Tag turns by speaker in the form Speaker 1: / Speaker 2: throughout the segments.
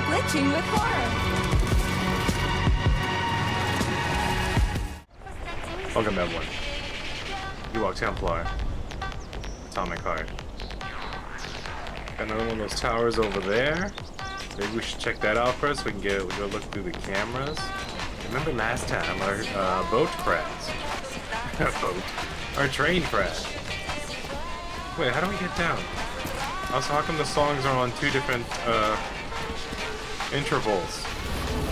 Speaker 1: glitching with horror.
Speaker 2: Welcome everyone. Ewok Templar. Atomic Heart. Got another one of those towers over there. Maybe we should check that out first. We can go look through the cameras. Remember last time our boat crashed. Our train crashed. Wait, how do we get down? Also, how come the songs are on two different intervals?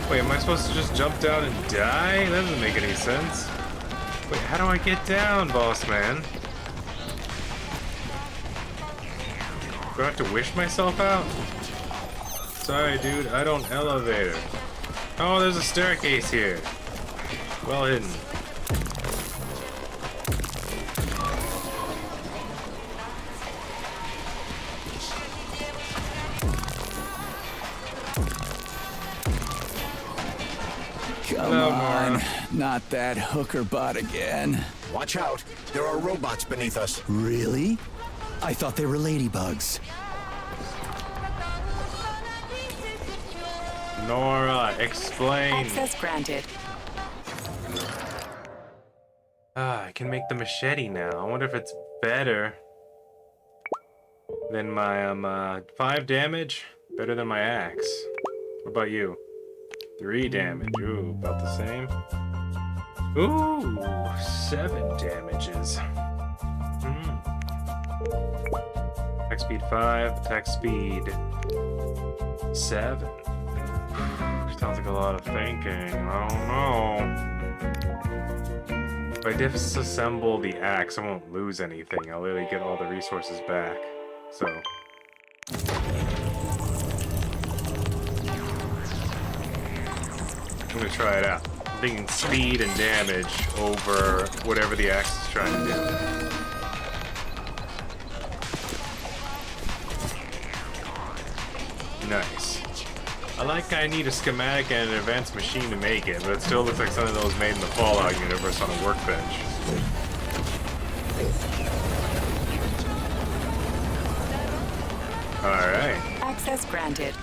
Speaker 2: Wait, am I supposed to just jump down and die? That doesn't make any sense. Wait, how do I get down, boss man? Do I have to wish myself out? Sorry, dude, I don't elevator. Oh, there's a staircase here. Well hidden.
Speaker 3: Come on, not that hooker bot again.
Speaker 4: Watch out, there are robots beneath us.
Speaker 3: Really? I thought they were ladybugs.
Speaker 2: Nora, explain.
Speaker 1: Access granted.
Speaker 2: I can make the machete now. I wonder if it's better than my 5 damage. Better than my axe. What about you? 3 damage. Ooh, about the same. Ooh, 7 damages. Attack speed 5, attack speed 7. Sounds like a lot of thinking. I don't know. If I disassemble the axe, I won't lose anything. I'll literally get all the resources back. So. I'm gonna try it out. I'm thinking speed and damage over whatever the axe is trying to do. Nice. I need a schematic and an advanced machine to make it, but it still looks like something that was made in the Fallout universe on a workbench. Alright.
Speaker 1: Access granted.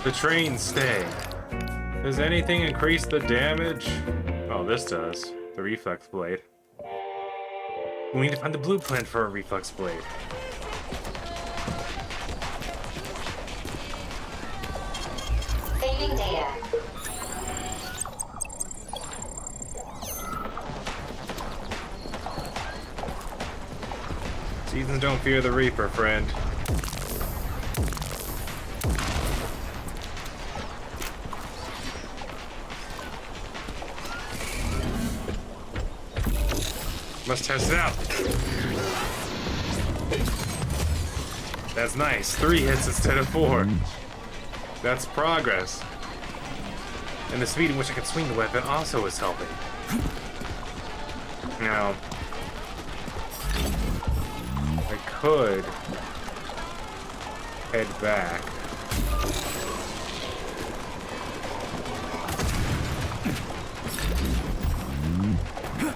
Speaker 2: The train stay. Does anything increase the damage? Oh, this does. The reflex blade. We need to find the blueprint for a reflex blade.
Speaker 5: Saving data.
Speaker 2: Seasons don't fear the Reaper, friend. Must test it out. That's nice. 3 hits instead of 4. That's progress. And the speed in which I can swing the weapon also is helping. Now, I could head back.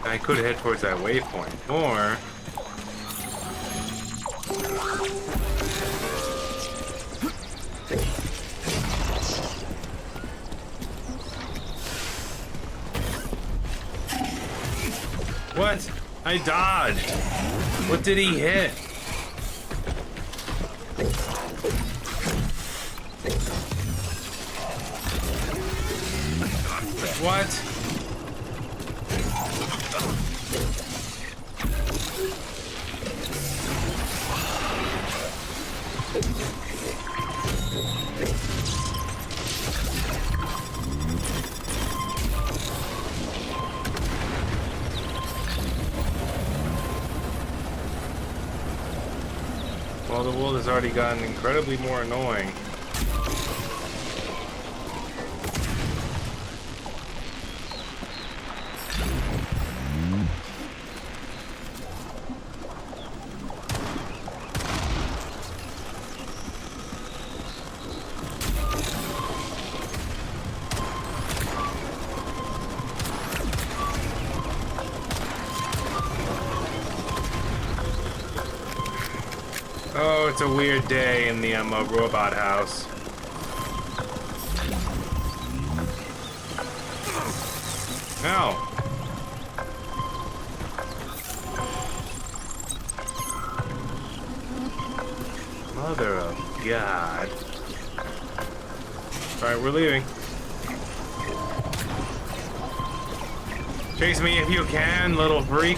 Speaker 2: I could head towards that waypoint, or what? I dodged. What did he hit? What? Well, the world has already gotten incredibly more annoying. Oh, it's a weird day in the robot house. Ow! Mother of God. Alright, we're leaving. Chase me if you can, little freak.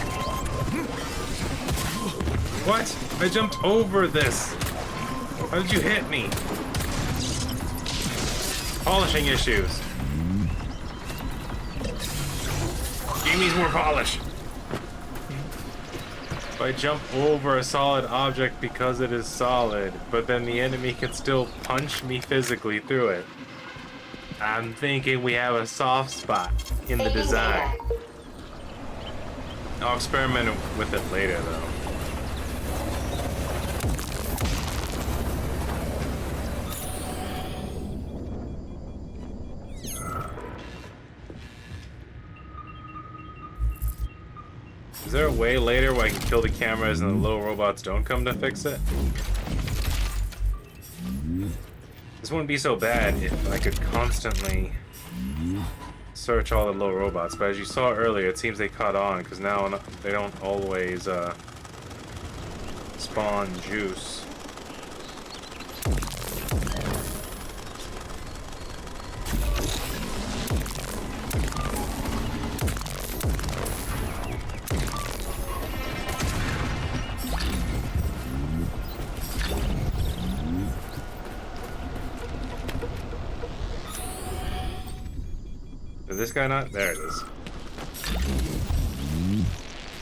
Speaker 2: What? I jumped over this. How did you hit me? Polishing issues. Game needs more polish. If I jump over a solid object because it is solid, but then the enemy can still punch me physically through it, I'm thinking we have a soft spot in the design. I'll experiment with it later, though. Is there a way later where I can kill the cameras and the little robots don't come to fix it? This wouldn't be so bad if I could constantly search all the little robots, but as you saw earlier, it seems they caught on, because now they don't always spawn juice. Did this guy not? There it is.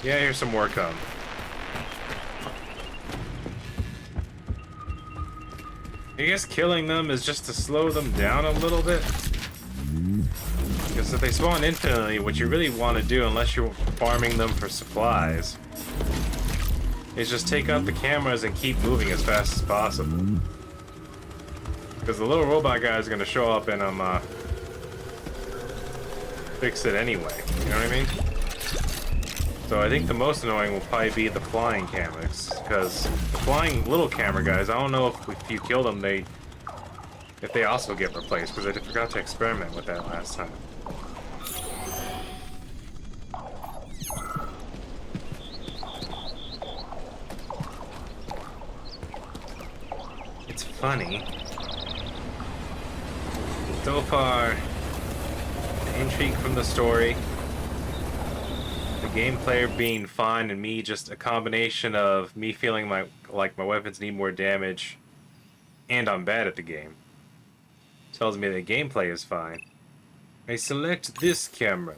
Speaker 2: Yeah, here's some more come. I guess killing them is just to slow them down a little bit. Because if they spawn infinitely, what you really want to do, unless you're farming them for supplies, is just take out the cameras and keep moving as fast as possible. Because the little robot guy is going to show up and fix it anyway, you know what I mean? So I think the most annoying will probably be the flying cameras, because the flying little camera guys, I don't know if you kill them, if they also get replaced, because I forgot to experiment with that last time. It's funny. So far, intrigue from the story, the gameplay being fine, and me just a combination of me feeling like my weapons need more damage and I'm bad at the game, tells me the gameplay is fine. I select this camera.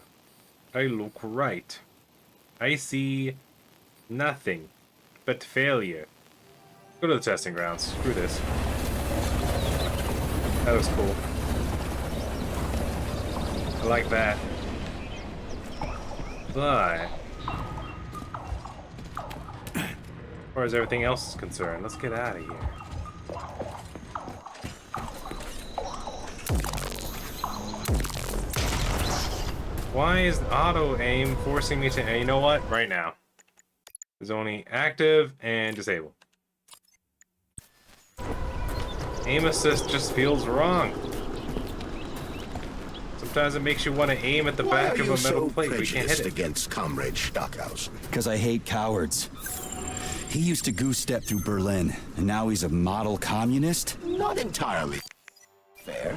Speaker 2: I look right. I see nothing but failure. Go to the testing grounds. Screw this. That was cool. I like that. But as far as everything else is concerned, let's get out of here. Why is auto aim forcing me to... You know what? Right now. There's only active and disable. Aim assist just feels wrong. Sometimes it makes you want to aim at the back of a metal plate, but you can't hit it.
Speaker 4: Against Comrade Stockhausen?
Speaker 3: Because I hate cowards. He used to goose step through Berlin, and now he's a model communist?
Speaker 4: Not entirely fair.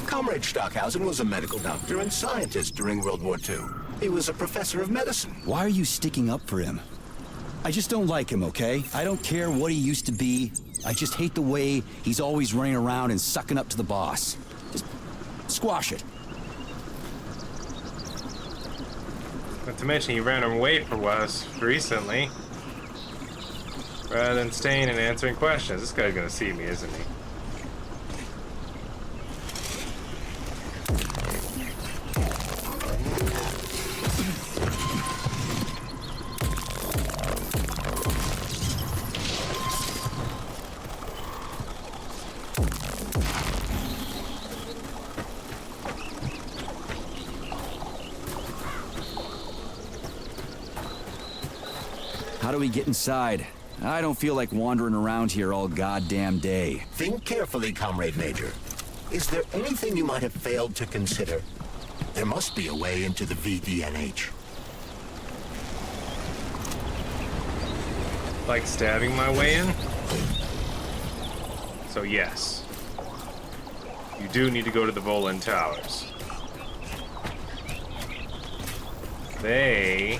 Speaker 4: Comrade Stockhausen was a medical doctor and scientist during World War II. He was a professor of medicine.
Speaker 3: Why are you sticking up for him? I just don't like him, okay? I don't care what he used to be. I just hate the way he's always running around and sucking up to the boss. Just squash it.
Speaker 2: Not to mention he ran away from us recently. Rather than staying and answering questions. This guy's gonna see me, isn't he?
Speaker 3: How do we get inside? I don't feel like wandering around here all goddamn day.
Speaker 4: Think carefully, Comrade Major. Is there anything you might have failed to consider? There must be a way into the VDNH.
Speaker 2: Like stabbing my way in? So yes. You do need to go to the Volan Towers. They...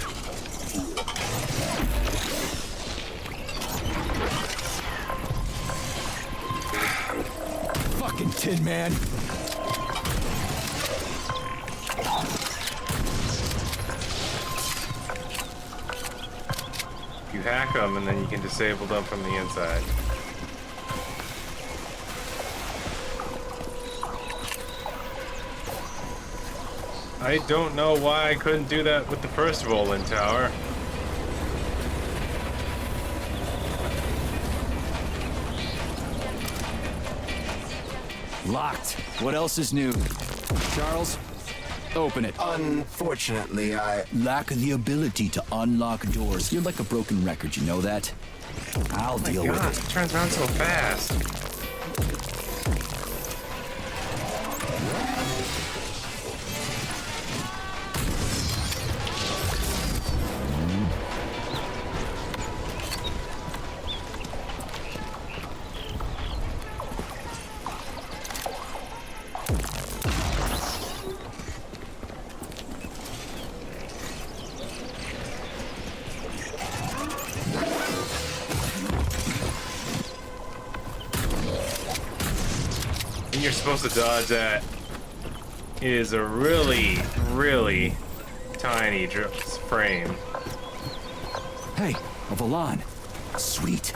Speaker 3: Fucking Tin Man.
Speaker 2: You hack them and then you can disable them from the inside. I don't know why I couldn't do that with the first Volan Tower.
Speaker 3: Locked. What else is new? Charles, open it.
Speaker 4: Unfortunately, I...
Speaker 3: Lack the ability to unlock doors. You're like a broken record, you know that? I'll deal
Speaker 2: God,
Speaker 3: with
Speaker 2: it turns around so fast. And you're supposed to dodge that. It is a really, really tiny frame.
Speaker 3: Hey, a Volan. Sweet.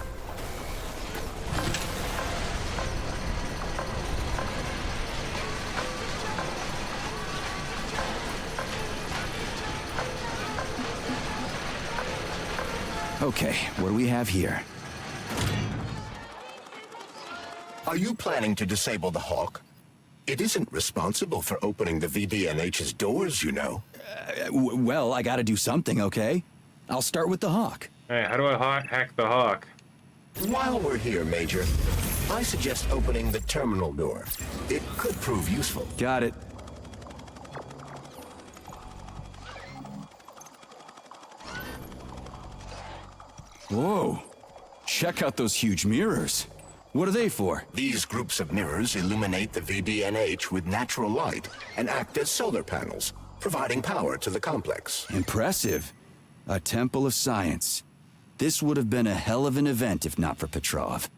Speaker 3: Okay, what do we have here?
Speaker 4: Are you planning to disable the Hawk? It isn't responsible for opening the VDNH's doors, you know.
Speaker 3: Well, I gotta do something, okay? I'll start with the Hawk.
Speaker 2: Hey, how do I hack the Hawk?
Speaker 4: While we're here, Major, I suggest opening the terminal door. It could prove useful.
Speaker 3: Got it. Whoa. Check out those huge mirrors. What are they for?
Speaker 4: These groups of mirrors illuminate the VDNH with natural light and act as solar panels, providing power to the complex.
Speaker 3: Impressive. A temple of science. This would have been a hell of an event if not for Petrov.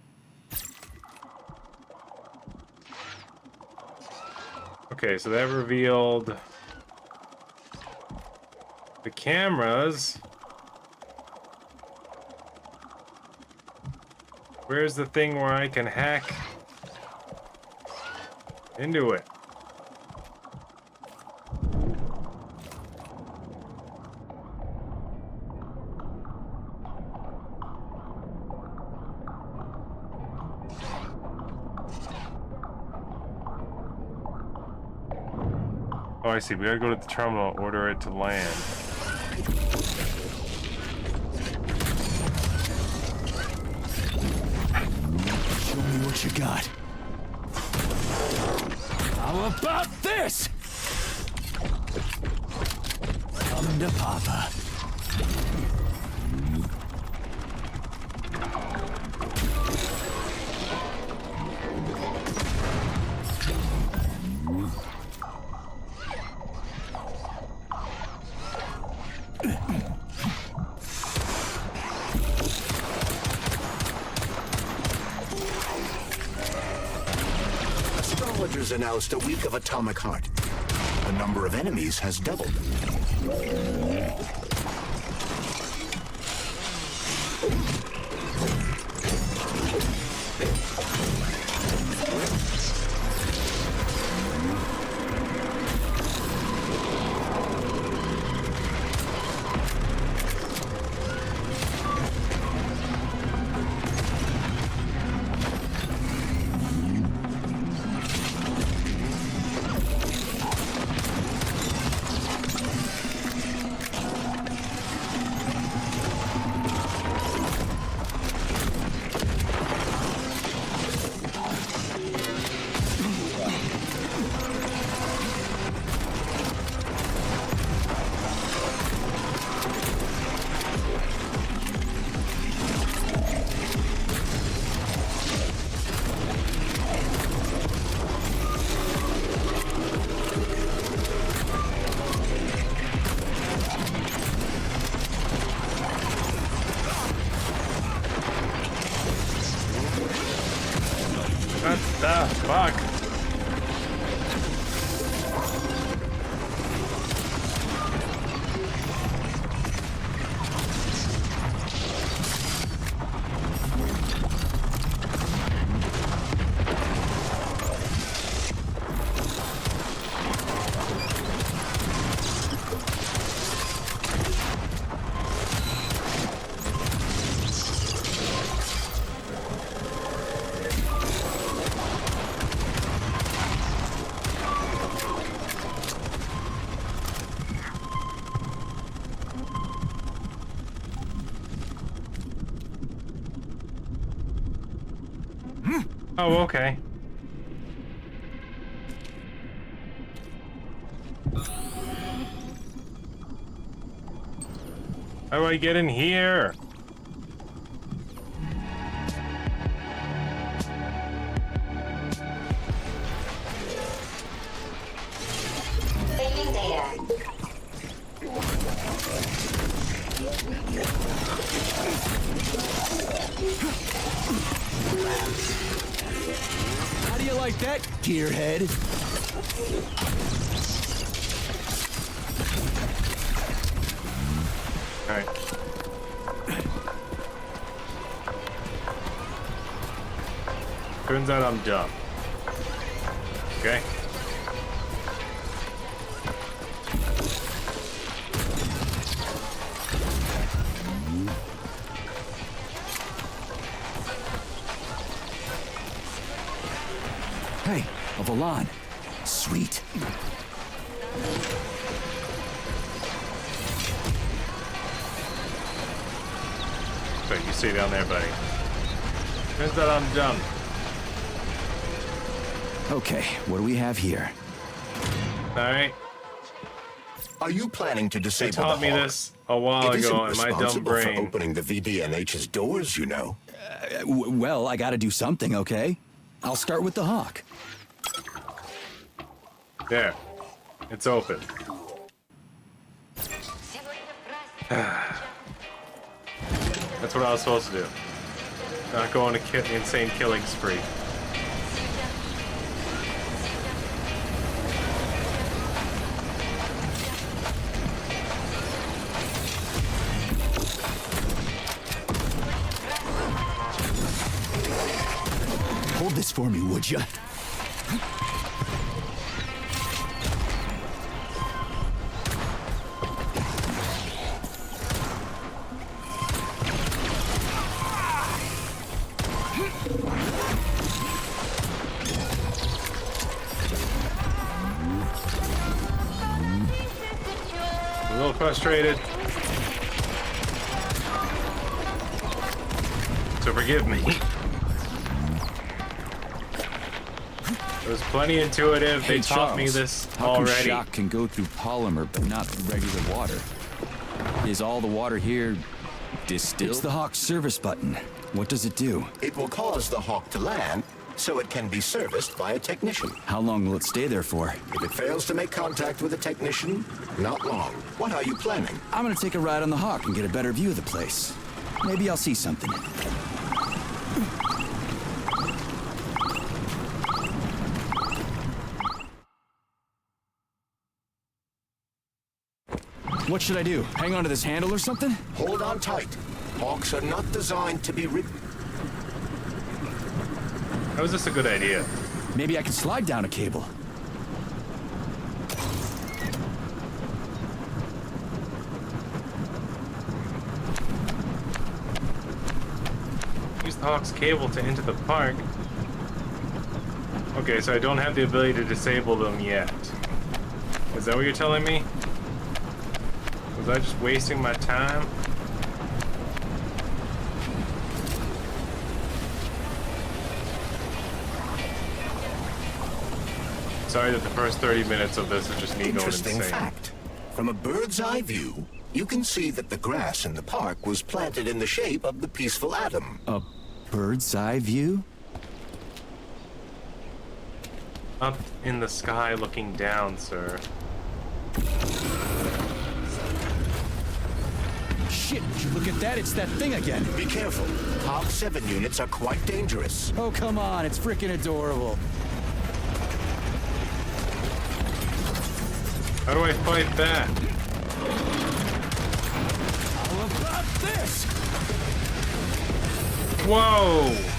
Speaker 2: Okay, so that revealed the cameras. Where's the thing where I can hack into it? Oh, I see. We gotta go to the terminal, order it to land.
Speaker 3: Show me what you got. How about this? Come to Papa.
Speaker 4: Astrologers announced a week of atomic heart. The number of enemies has doubled.
Speaker 2: What the fuck? Oh, okay. How do I get in here?
Speaker 5: Saving data.
Speaker 3: How do you like that, gearhead?
Speaker 2: Alright. Turns out I'm dumb. Okay.
Speaker 3: Hey, a Volan. Sweet.
Speaker 2: So you stay down there, buddy. Turns out I'm dumb.
Speaker 3: Okay, what do we have here?
Speaker 2: Alright.
Speaker 4: Are you planning to
Speaker 2: They
Speaker 4: disable
Speaker 2: taught
Speaker 4: the
Speaker 2: me
Speaker 4: Hawk?
Speaker 2: this a while
Speaker 4: It isn't
Speaker 2: ago in my dumb
Speaker 4: responsible for
Speaker 2: brain.
Speaker 4: opening the VDNH's doors, you know.
Speaker 3: Well, I gotta do something, okay? I'll start with the Hawk.
Speaker 2: There. It's open. That's what I was supposed to do. Not go on an insane killing spree.
Speaker 3: Hold this for me, would ya?
Speaker 2: A little frustrated. So forgive me. It was plenty intuitive. They taught me this
Speaker 3: How come
Speaker 2: already.
Speaker 3: shock can go through polymer but not regular water? Is all the water here distilled? It's the Hawk service button. What does it do?
Speaker 4: It will cause the Hawk to land so it can be serviced by a technician.
Speaker 3: How long will it stay there for?
Speaker 4: If it fails to make contact with a technician, not long. What are you planning?
Speaker 3: I'm gonna take a ride on the Hawk and get a better view of the place. Maybe I'll see something. What should I do? Hang on to this handle or something?
Speaker 4: Hold on tight. Hawks are not designed to be
Speaker 2: How is this a good idea?
Speaker 3: Maybe I can slide down a cable.
Speaker 2: Use the Hawk's cable to enter the park. Okay, so I don't have the ability to disable them yet. Is that what you're telling me? Was I just wasting my time? Sorry that the first 30 minutes of this is just me going
Speaker 4: Interesting
Speaker 2: insane.
Speaker 4: fact. From a bird's eye view, you can see that the grass in the park was planted in the shape of the peaceful atom.
Speaker 3: A bird's eye view?
Speaker 2: Up in the sky looking down, sir.
Speaker 3: shit, would you look at that? It's that thing again.
Speaker 4: Be careful. Hawk 7 units are quite dangerous.
Speaker 3: Oh, come on, it's freaking adorable.
Speaker 2: How do I fight that?
Speaker 3: How about this?
Speaker 2: Whoa!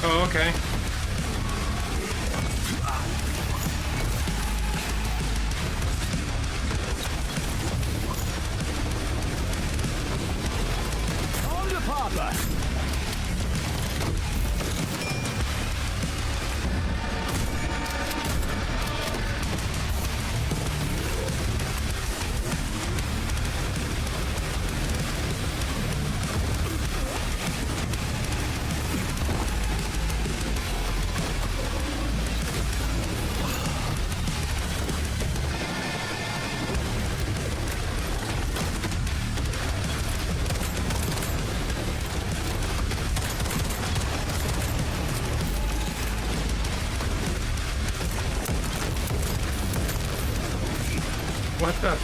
Speaker 2: Oh, okay.
Speaker 3: On to Papa.
Speaker 2: What the?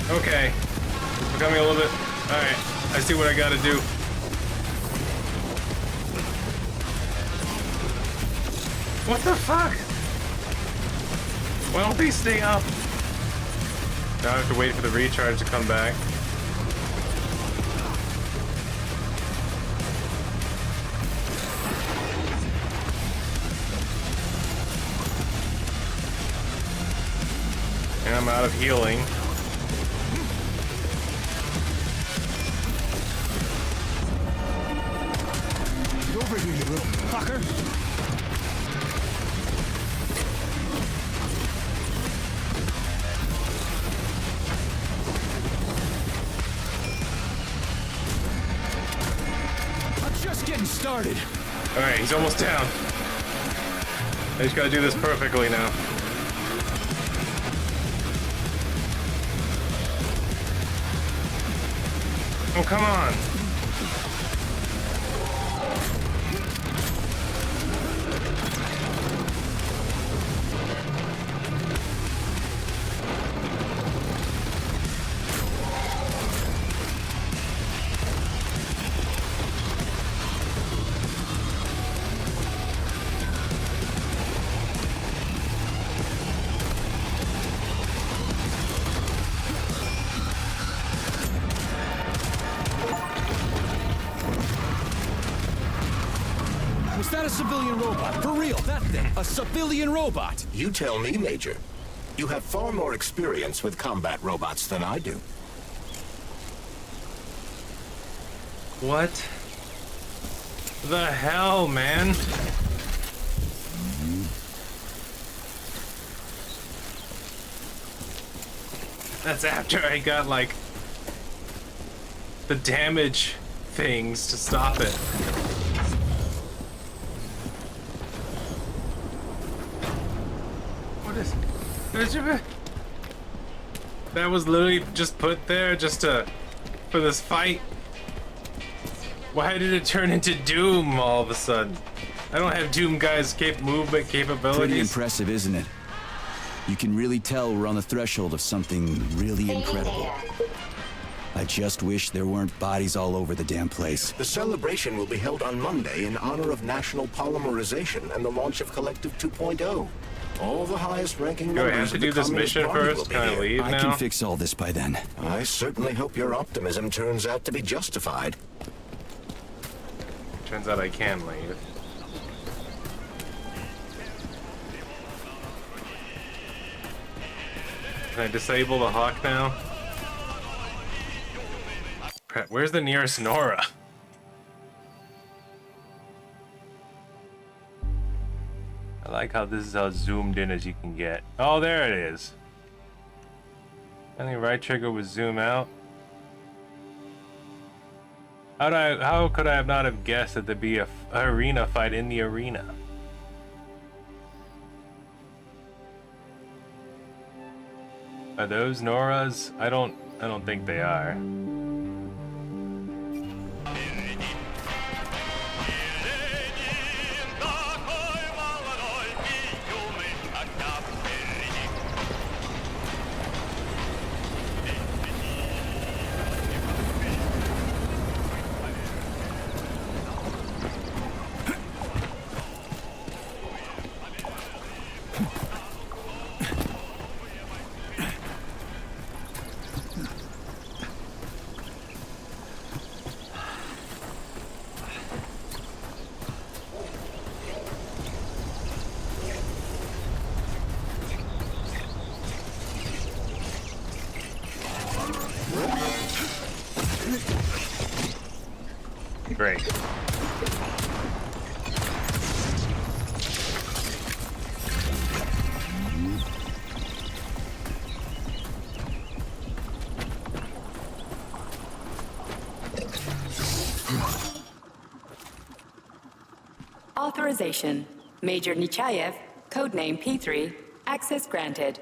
Speaker 2: Okay. It's becoming a little bit... Alright, I see what I gotta do. What the fuck? Why don't they stay up? Now I have to wait for the recharge to come back. And I'm out of healing.
Speaker 3: Get over here, you little fucker. Getting started.
Speaker 2: All right, he's almost down. I just gotta do this perfectly now. Oh, come on.
Speaker 3: Was that a civilian robot? For real, that thing. A civilian robot.
Speaker 4: You tell me, Major. You have far more experience with combat robots than I do.
Speaker 2: What the hell, man? That's after I got, like, the damage things to stop it. What is... That was literally just put there just for this fight? Why did it turn into Doom all of a sudden? I don't have Doom guys' movement capabilities.
Speaker 3: Pretty impressive, isn't it? You can really tell we're on the threshold of something really incredible. I just wish there weren't bodies all over the damn place.
Speaker 4: The celebration will be held on Monday in honor of National Polymerization and the launch of Collective 2.0. All the highest-ranking
Speaker 2: Do I
Speaker 4: members
Speaker 2: have to
Speaker 4: of
Speaker 2: do
Speaker 4: the
Speaker 2: this
Speaker 4: Communist
Speaker 2: mission
Speaker 4: Party will
Speaker 2: first?
Speaker 4: be
Speaker 2: Can I
Speaker 4: here.
Speaker 2: leave
Speaker 3: I
Speaker 2: now?
Speaker 3: can fix all this by then.
Speaker 4: I certainly hope your optimism turns out to be justified.
Speaker 2: Turns out I can leave. Can I disable the Hawk now? crap. Where's the nearest Nora? I like how this is how zoomed in as you can get. Oh, there it is. I think right trigger was zoom out. How could I have not have guessed that there'd be a arena fight in the arena? Are those Noras? I don't think they are. Great.
Speaker 1: Authorization. Major Nechayev, codename P3, access granted.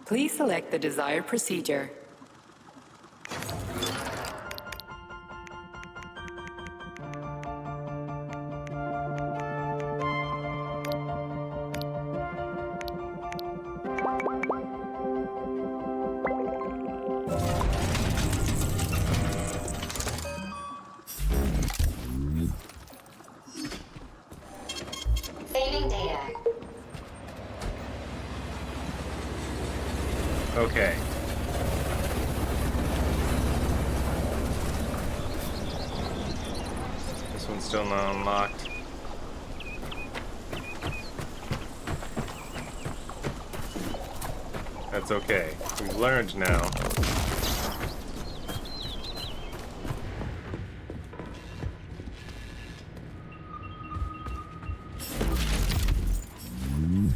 Speaker 1: Please select the desired procedure.
Speaker 5: Saving data.
Speaker 2: Okay. This one's still not unlocked. That's okay. We've learned now.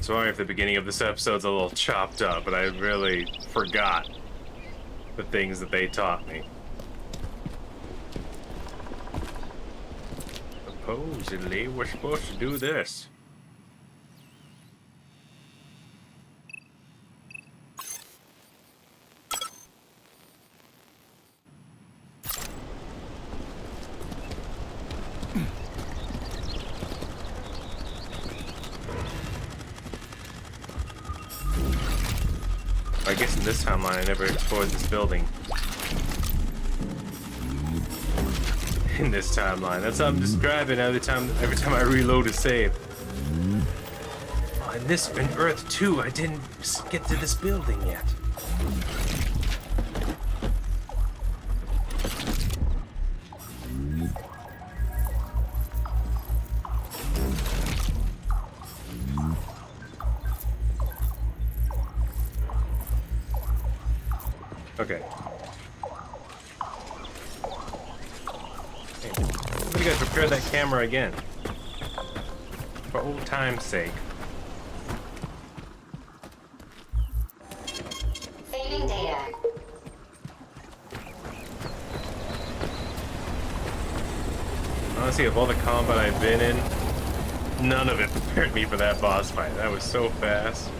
Speaker 2: Sorry if the beginning of this episode's a little chopped up, but I really forgot the things that they taught me. Supposedly, we're supposed to do this. I guess in this timeline I never explored this building. In this timeline. That's what I'm describing every time I reload a save. Oh, in Earth 2, I didn't get to this building yet. Okay. Hey, somebody gotta prepare that camera again. For old time's sake.
Speaker 5: Saving data.
Speaker 2: Honestly, of all the combat I've been in, none of it prepared me for that boss fight. That was so fast.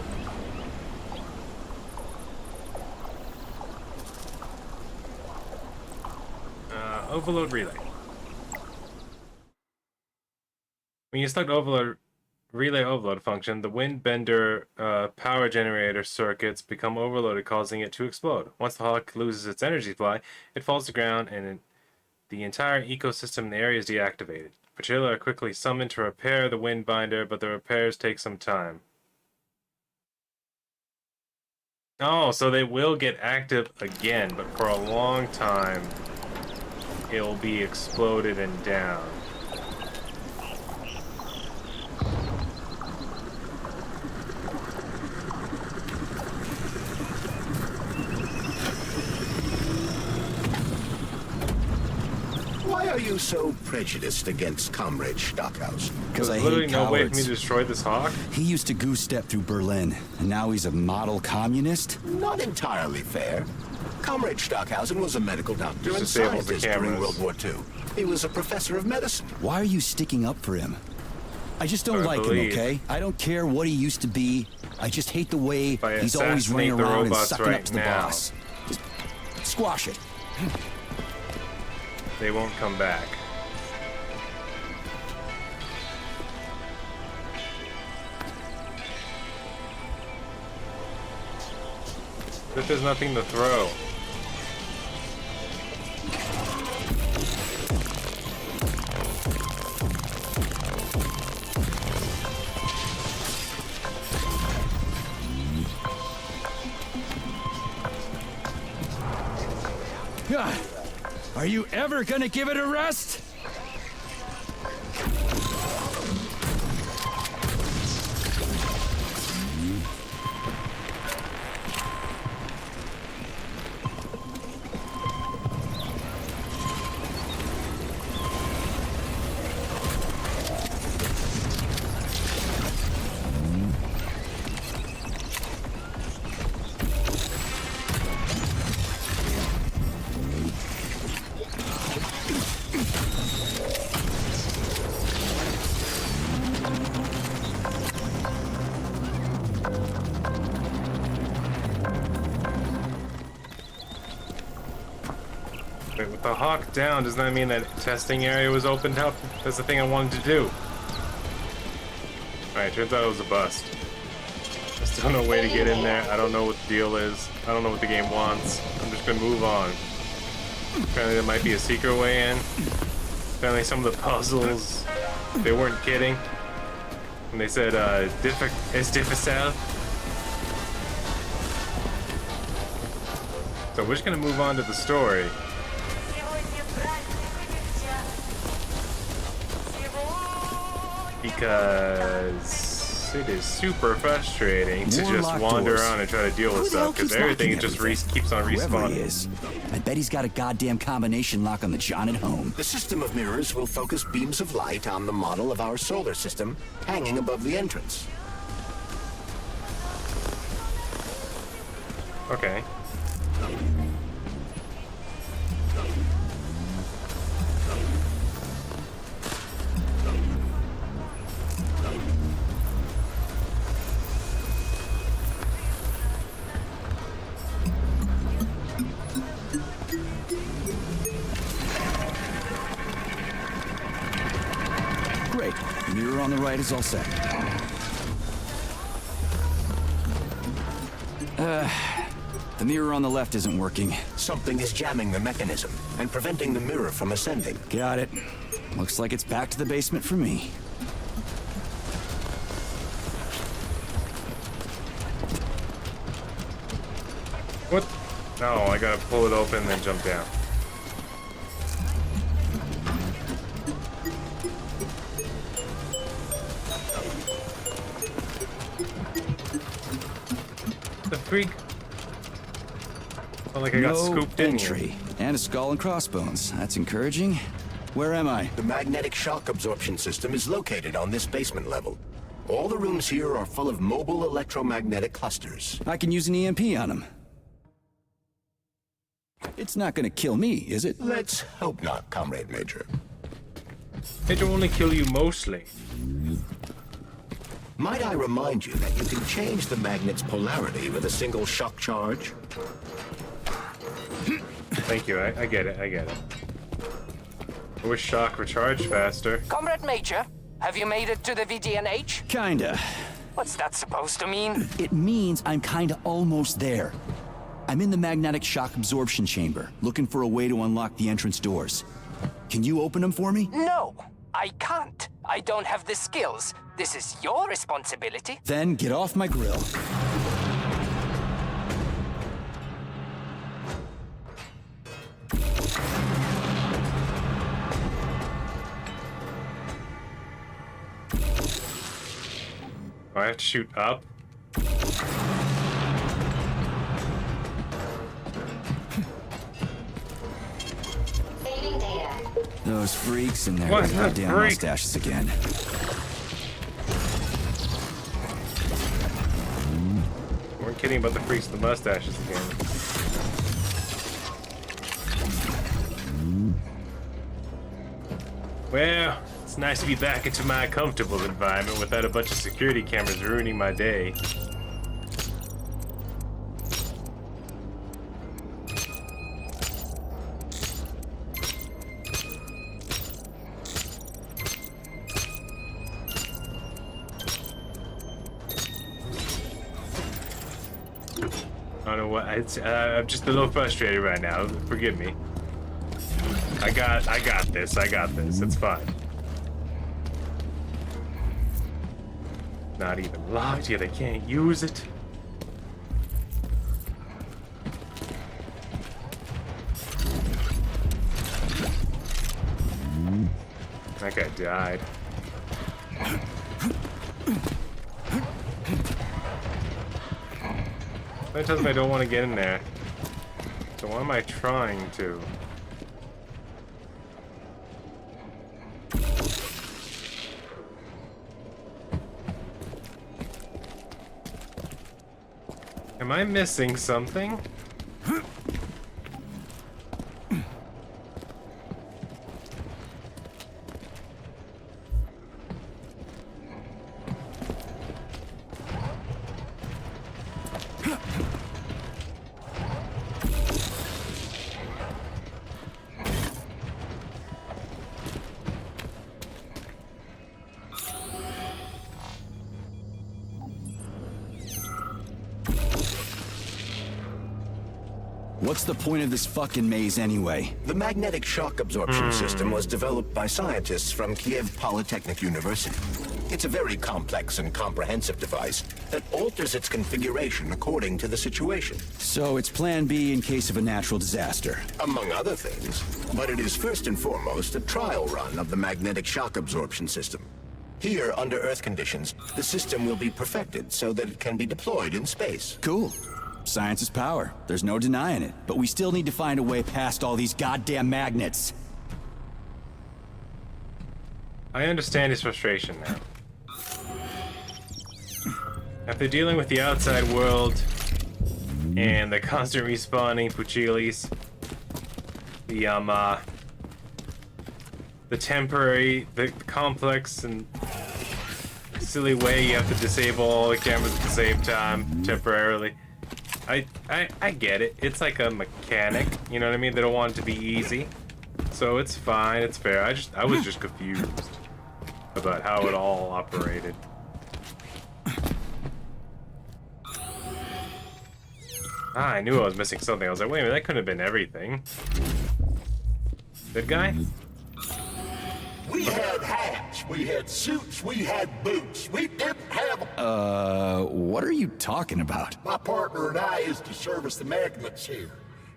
Speaker 2: Overload relay. When you select relay overload function, the wind bender power generator circuits become overloaded, causing it to explode. Once the Hawk loses its energy supply, it falls to ground and the entire ecosystem in the area is deactivated. Pachilla are quickly summoned to repair the Windbinder, but the repairs take some time. Oh, so they will get active again, but for a long time, it'll be exploded and down.
Speaker 4: Why are you so prejudiced against Comrade Stockhouse?
Speaker 3: Because I
Speaker 2: There's
Speaker 3: hate
Speaker 2: literally no way for me
Speaker 3: cowards.
Speaker 2: to destroy this hawk.
Speaker 3: He used to goose step through Berlin, and now he's a model communist?
Speaker 4: Not entirely fair. Comrade Stockhausen was a medical doctor and
Speaker 2: disables the
Speaker 4: scientist during
Speaker 2: cameras.
Speaker 4: World War II. He was a professor of medicine.
Speaker 3: Why are you sticking up for him? I just don't
Speaker 2: I
Speaker 3: like him,
Speaker 2: believe-
Speaker 3: okay? I don't care what he used to be. I just hate the way
Speaker 2: I
Speaker 3: he's always running
Speaker 2: assassinate the
Speaker 3: around and
Speaker 2: robots
Speaker 3: sucking
Speaker 2: right
Speaker 3: up to the
Speaker 2: now.
Speaker 3: boss. Just squash it.
Speaker 2: They won't come back. But there's nothing to throw.
Speaker 3: God, are you ever gonna give it a rest?
Speaker 2: Wait, with the hawk down, does that mean that testing area was opened up? That's the thing I wanted to do. Alright, turns out it was a bust. I still no way to get in there. I don't know what the deal is. I don't know what the game wants. I'm just gonna move on. Apparently there might be a secret way in. Apparently some of the puzzles, they weren't kidding. When they said, it's difficile. So we're just gonna move on to the story. Because it is super frustrating to
Speaker 3: More
Speaker 2: just
Speaker 3: locked
Speaker 2: wander
Speaker 3: doors.
Speaker 2: around and try to deal
Speaker 3: Who
Speaker 2: with
Speaker 3: the hell
Speaker 2: stuff, because
Speaker 3: keeps
Speaker 2: everything
Speaker 3: locking
Speaker 2: just
Speaker 3: everything?
Speaker 2: keeps on
Speaker 3: Whoever
Speaker 2: respawning.
Speaker 3: he is, I bet he's got a goddamn combination lock on the John at home.
Speaker 4: The system of mirrors will focus beams of light on the model of our solar system hanging above the entrance.
Speaker 2: Okay.
Speaker 3: Great. The mirror on the right is all set. The mirror on the left isn't working.
Speaker 4: Something is jamming the mechanism and preventing the mirror from ascending.
Speaker 3: Got it. Looks like it's back to the basement for me.
Speaker 2: What? No, I gotta pull it open and then jump down. The freak. Felt like I got
Speaker 3: No
Speaker 2: scooped in here.
Speaker 3: entry. And a skull and crossbones. That's encouraging. Where am I?
Speaker 4: The magnetic shock absorption system is located on this basement level. All the rooms here are full of mobile electromagnetic clusters.
Speaker 3: I can use an EMP on him. It's not gonna kill me, is it?
Speaker 4: Let's hope not, Comrade Major.
Speaker 2: It'll only kill you mostly.
Speaker 4: Might I remind you that you can change the magnet's polarity with a single shock charge?
Speaker 2: Thank you, I get it, I get it. I wish shock recharged faster.
Speaker 6: Comrade Major, have you made it to the VDNH?
Speaker 3: Kinda.
Speaker 6: What's that supposed to mean?
Speaker 3: It means I'm kinda almost there. I'm in the magnetic shock absorption chamber, looking for a way to unlock the entrance doors. Can you open them for me?
Speaker 6: No, I can't. I don't have the skills. This is your responsibility.
Speaker 3: Then get off my grill.
Speaker 2: I have to shoot up.
Speaker 5: Saving data.
Speaker 3: Those freaks and their
Speaker 2: What the
Speaker 3: goddamn
Speaker 2: freak?
Speaker 3: mustaches again.
Speaker 2: We're kidding about the freaks and the mustaches again. Well, it's nice to be back into my comfortable environment without a bunch of security cameras ruining my day. I don't know what. I'm just a little frustrated right now. Forgive me. I got this. I got this. It's fine. Not even locked yet. I can't use it. That guy died. That tells me I don't want to get in there. So why am I trying to? Am I missing something?
Speaker 3: What's the point of this fucking maze anyway?
Speaker 4: The magnetic shock absorption system was developed by scientists from Kiev Polytechnic University. It's a very complex and comprehensive device that alters its configuration according to the situation,
Speaker 3: So it's plan B in case of a natural disaster.
Speaker 4: among other things. But it is first and foremost a trial run of the magnetic shock absorption system. Here, under Earth conditions, the system will be perfected so that it can be deployed in space.
Speaker 3: Cool. Science is power. There's no denying it. But we still need to find a way past all these goddamn magnets.
Speaker 2: I understand his frustration now. After dealing with the outside world and the constant respawning Puchilis, the temporary, the complex and silly way you have to disable all the cameras at the same time temporarily. I get it. It's like a mechanic, you know what I mean? They don't want it to be easy. So it's fine, it's fair. I was just confused about how it all operated. I knew I was missing something. I was like, wait a minute, that couldn't have been everything. Good guy?
Speaker 7: We had hats, we had suits, we had boots. We didn't have
Speaker 3: What are you talking about?
Speaker 7: My partner and I is to service the magnets here.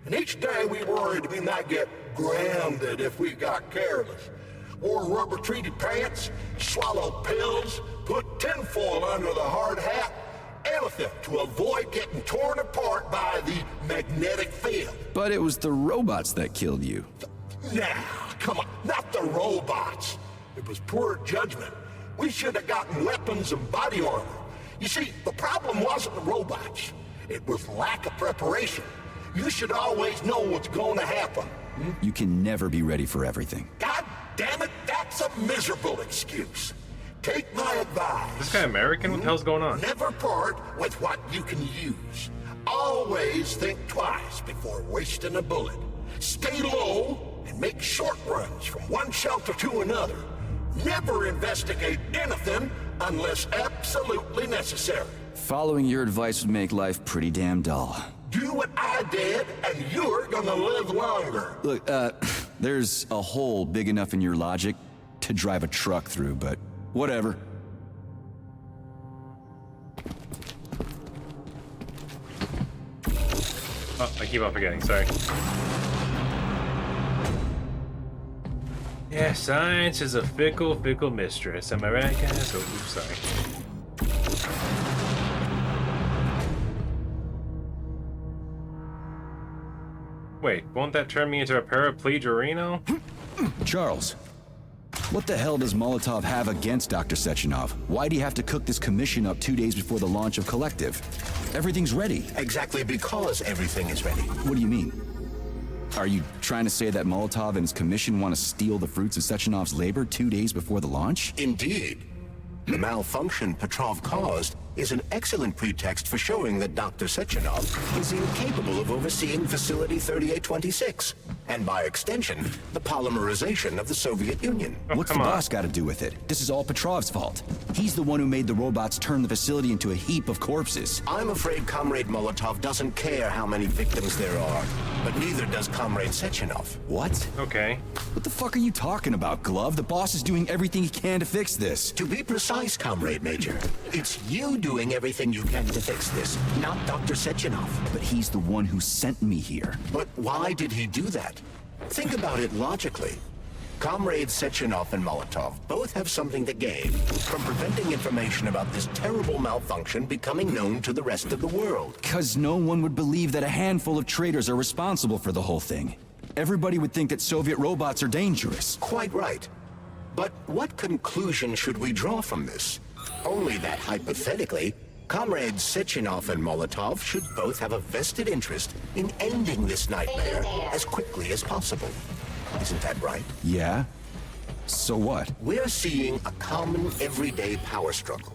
Speaker 7: And each day we worried we might get grounded if we got careless. Wore rubber-treated pants, swallowed pills, put tinfoil under the hard hat, anything to avoid getting torn apart by the magnetic field.
Speaker 3: But it was the robots that killed you.
Speaker 7: Now, come on, not the robots. It was poor judgment. We should have gotten weapons and body armor. You see, the problem wasn't the robots. It was lack of preparation. You should always know what's going to happen.
Speaker 3: You can never be ready for everything.
Speaker 7: God damn it, that's a miserable excuse. Take my advice.
Speaker 2: This guy American? What the hell's going on?
Speaker 7: Never part with what you can use. Always think twice before wasting a bullet. Stay low and make short runs from one shelter to another. Never investigate anything unless absolutely necessary.
Speaker 3: Following your advice would make life pretty damn dull.
Speaker 7: Do what I did, and you're gonna live longer.
Speaker 3: Look, there's a hole big enough in your logic to drive a truck through, but whatever.
Speaker 2: Oh, I keep on forgetting, sorry. Yeah, science is a fickle, fickle mistress. Am I right, guys? Oh, oops, sorry. Wait, won't that turn me into a paraplegiorino?
Speaker 3: Charles, what the hell does Molotov have against Dr. Sechenov? Why'd he have to cook this commission up 2 days before the launch of Collective? Everything's ready.
Speaker 4: Exactly because everything is ready.
Speaker 3: What do you mean? Are you trying to say that Molotov and his commission want to steal the fruits of Sechenov's labor 2 days before the launch?
Speaker 4: Indeed. The malfunction Petrov caused is an excellent pretext for showing that Dr. Sechenov is incapable of overseeing Facility 3826, and by extension, the polymerization of the Soviet Union.
Speaker 2: Oh,
Speaker 3: What's the
Speaker 2: come on.
Speaker 3: boss got to do with it? This is all Petrov's fault. He's the one who made the robots turn the facility into a heap of corpses.
Speaker 4: I'm afraid Comrade Molotov doesn't care how many victims there are, but neither does Comrade Sechenov.
Speaker 3: What?
Speaker 2: Okay.
Speaker 3: What the fuck are you talking about, Glove? The boss is doing everything he can to fix this.
Speaker 4: To be precise, Comrade Major, it's you doing everything you can to fix this, not Dr. Sechenov.
Speaker 3: But he's the one who sent me here.
Speaker 4: But why did he do that? Think about it logically. Comrades Sechenov and Molotov both have something to gain from preventing information about this terrible malfunction becoming known to the rest of the world.
Speaker 3: Because no one would believe that a handful of traitors are responsible for the whole thing. Everybody would think that Soviet robots are dangerous.
Speaker 4: Quite right. But what conclusion should we draw from this? Only that hypothetically, Comrades Sechenov and Molotov should both have a vested interest in ending this nightmare as quickly as possible. Isn't that right?
Speaker 3: Yeah? So what?
Speaker 4: We're seeing a common everyday power struggle.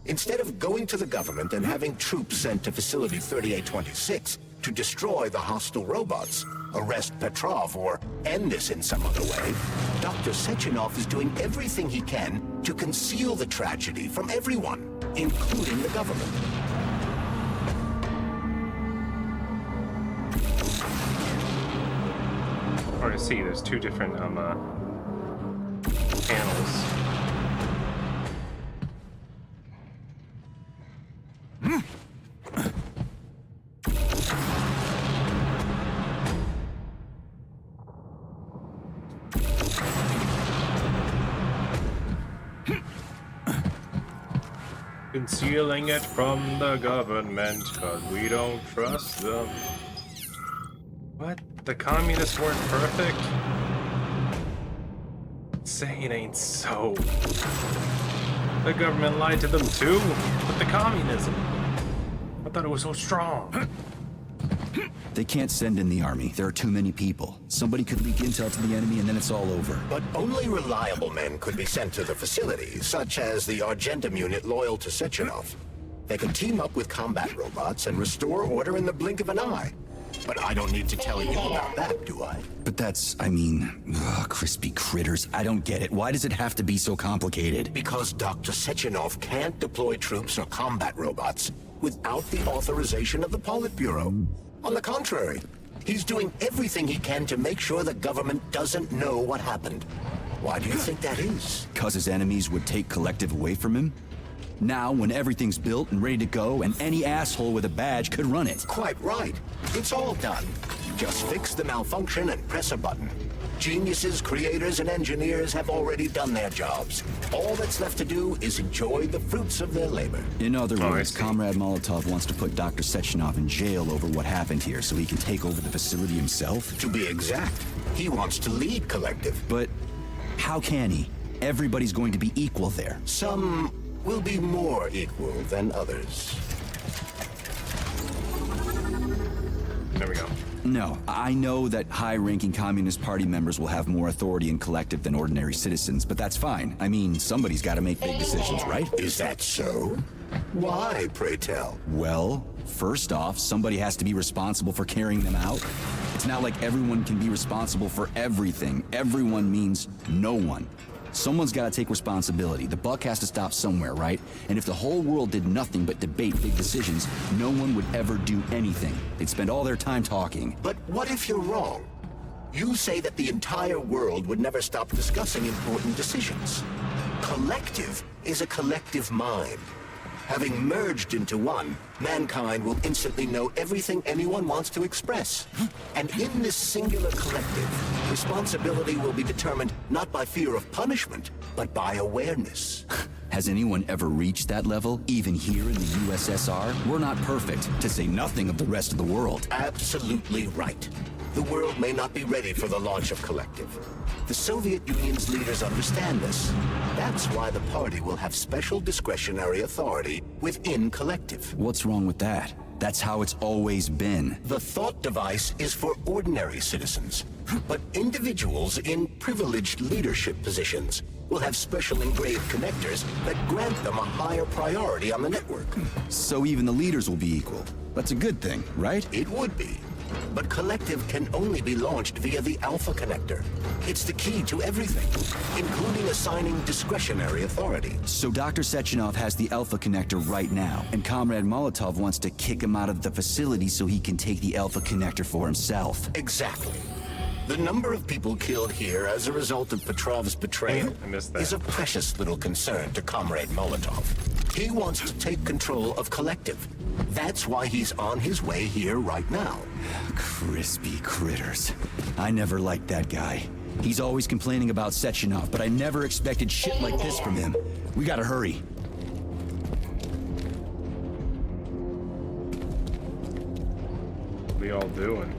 Speaker 4: Instead of going to the government and having troops sent to Facility 3826 to destroy the hostile robots, arrest Petrov, or end this in some other way, Dr. Sechenov is doing everything he can to conceal the tragedy from everyone, including the government.
Speaker 2: Hard to see, there's two different panels. Concealing it from the government, cause we don't trust them. What? The communists weren't perfect? Say it ain't so. The government lied to them too, with the communism. I thought it was so strong.
Speaker 3: They can't send in the army. There are too many people. Somebody could leak intel to the enemy and then it's all over.
Speaker 4: But only reliable men could be sent to the facility, such as the Argentum unit loyal to Sechenov. They could team up with combat robots and restore order in the blink of an eye. But I don't need to tell you about that, do I?
Speaker 3: But that's, crispy critters. I don't get it. Why does it have to be so complicated?
Speaker 4: Because Dr. Sechenov can't deploy troops or combat robots without the authorization of the Politburo. On the contrary, he's doing everything he can to make sure the government doesn't know what happened. Why do you think that is?
Speaker 3: Because his enemies would take Collective away from him? Now, when everything's built and ready to go, and any asshole with a badge could run it.
Speaker 4: Quite right. It's all done. Just fix the malfunction and press a button. Geniuses, creators, and engineers have already done their jobs. All that's left to do is enjoy the fruits of their labor.
Speaker 3: In other
Speaker 2: I
Speaker 3: words,
Speaker 2: see.
Speaker 3: Comrade Molotov wants to put Dr. Sechenov in jail over what happened here so he can take over the facility himself?
Speaker 4: To be exact, he wants to lead Collective.
Speaker 3: But how can he? Everybody's going to be equal there.
Speaker 4: Some will be more equal than others.
Speaker 2: There we go.
Speaker 3: No, I know that high-ranking Communist Party members will have more authority in Collective than ordinary citizens, but that's fine. I mean, somebody's got to make big decisions, right?
Speaker 4: Is that so? Why, pray tell?
Speaker 3: Well, first off, somebody has to be responsible for carrying them out. It's not like everyone can be responsible for everything. Everyone means no one. Someone's got to take responsibility. The buck has to stop somewhere, right? And if the whole world did nothing but debate big decisions, no one would ever do anything. They'd spend all their time talking.
Speaker 4: But what if you're wrong? You say that the entire world would never stop discussing important decisions. Collective is a collective mind. Having merged into one, mankind will instantly know everything anyone wants to express. And in this singular collective, responsibility will be determined not by fear of punishment, but by awareness.
Speaker 3: Has anyone ever reached that level, even here in the USSR? We're not perfect, to say nothing of the rest of the world.
Speaker 4: Absolutely right. The world may not be ready for the launch of Collective. The Soviet Union's leaders understand this. That's why the party will have special discretionary authority within Collective.
Speaker 3: What's wrong with that? That's how it's always been.
Speaker 4: The thought device is for ordinary citizens, but individuals in privileged leadership positions will have special engraved connectors that grant them a higher priority on the network.
Speaker 3: So even the leaders will be equal. That's a good thing, right?
Speaker 4: It would be. But Collective can only be launched via the Alpha Connector. It's the key to everything, including assigning discretionary authority.
Speaker 3: So Dr. Sechenov has the Alpha Connector right now, and Comrade Molotov wants to kick him out of the facility so he can take the Alpha Connector for himself.
Speaker 4: Exactly. The number of people killed here as a result of Petrov's betrayal
Speaker 2: I missed that.
Speaker 4: is a precious little concern to Comrade Molotov. He wants to take control of Collective. That's why he's on his way here right now.
Speaker 3: Crispy critters. I never liked that guy. He's always complaining about Sechenov, but I never expected shit like this from him. We gotta hurry.
Speaker 2: What are we all doing?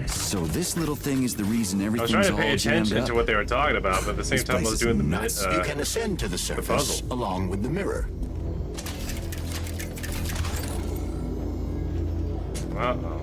Speaker 3: So this little thing is the reason
Speaker 2: I was
Speaker 3: everything's
Speaker 2: trying to pay
Speaker 3: all jammed
Speaker 2: attention
Speaker 3: up.
Speaker 2: to what they were talking about, but at the same
Speaker 3: This
Speaker 2: time I
Speaker 3: place
Speaker 2: was
Speaker 3: is
Speaker 2: doing the
Speaker 3: nuts.
Speaker 4: You can ascend to the surface
Speaker 2: puzzle.
Speaker 4: along with the mirror.
Speaker 2: Uh-oh.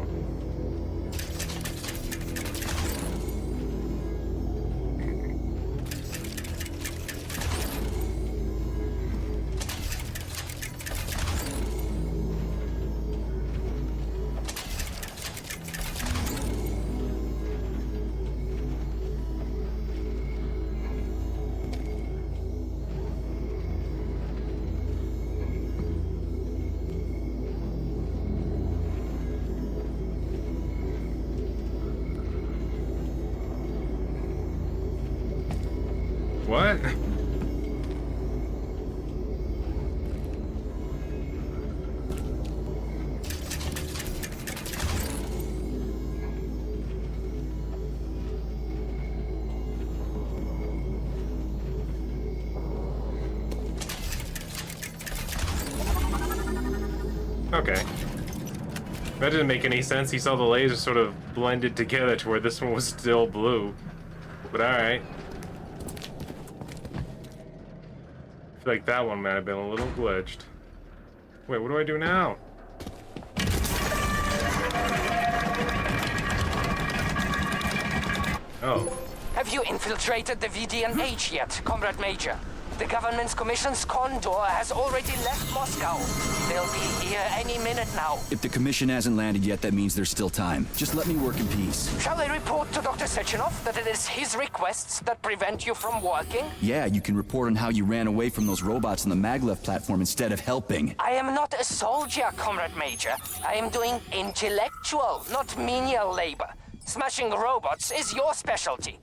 Speaker 2: What? Okay. That didn't make any sense. He saw the lasers sort of blended together to where this one was still blue. But alright. I feel like that one might have been a little glitched. Wait, what do I do now? Oh.
Speaker 6: Have you infiltrated the VDNH yet, Comrade Major? The government's commission's Condor has already left Moscow. They'll be here any minute now.
Speaker 3: If the commission hasn't landed yet, that means there's still time. Just let me work in peace.
Speaker 6: Shall I report to Dr. Sechenov that it is his requests that prevent you from working?
Speaker 3: Yeah, you can report on how you ran away from those robots on the maglev platform instead of helping.
Speaker 6: I am not a soldier, Comrade Major. I am doing intellectual, not menial labor. Smashing robots is your specialty.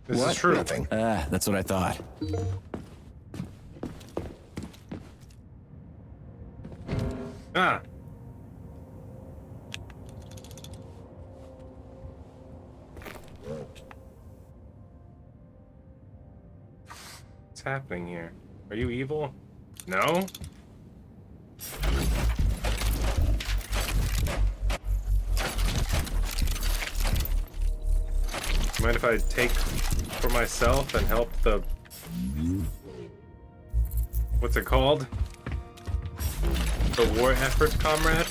Speaker 2: This
Speaker 3: What?
Speaker 2: is true.
Speaker 4: Nothing.
Speaker 3: That's what I thought.
Speaker 2: Ah. What's happening here? Are you evil? No? Mind if I take for myself and help the... What's it called? The war effort, comrade?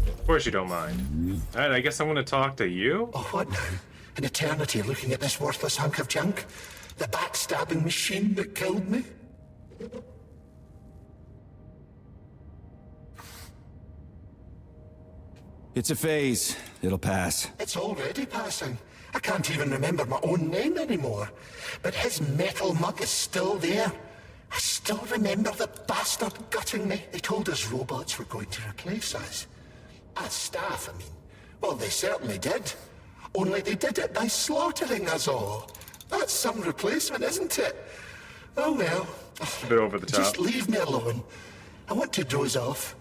Speaker 2: Of course you don't mind. Alright, I guess I'm gonna talk to you?
Speaker 7: Oh, what now? An eternity looking at this worthless hunk of junk? The backstabbing machine that killed me?
Speaker 3: It's a phase. It'll pass.
Speaker 7: It's already passing. I can't even remember my own name anymore. But his metal mug is still there. I still remember the bastard gutting me. They told us robots were going to replace us. As staff, I mean. Well, they certainly did. Only they did it by slaughtering us all. That's some replacement, isn't it? Oh well.
Speaker 2: A bit over the top.
Speaker 7: Just leave me alone. I want to doze off.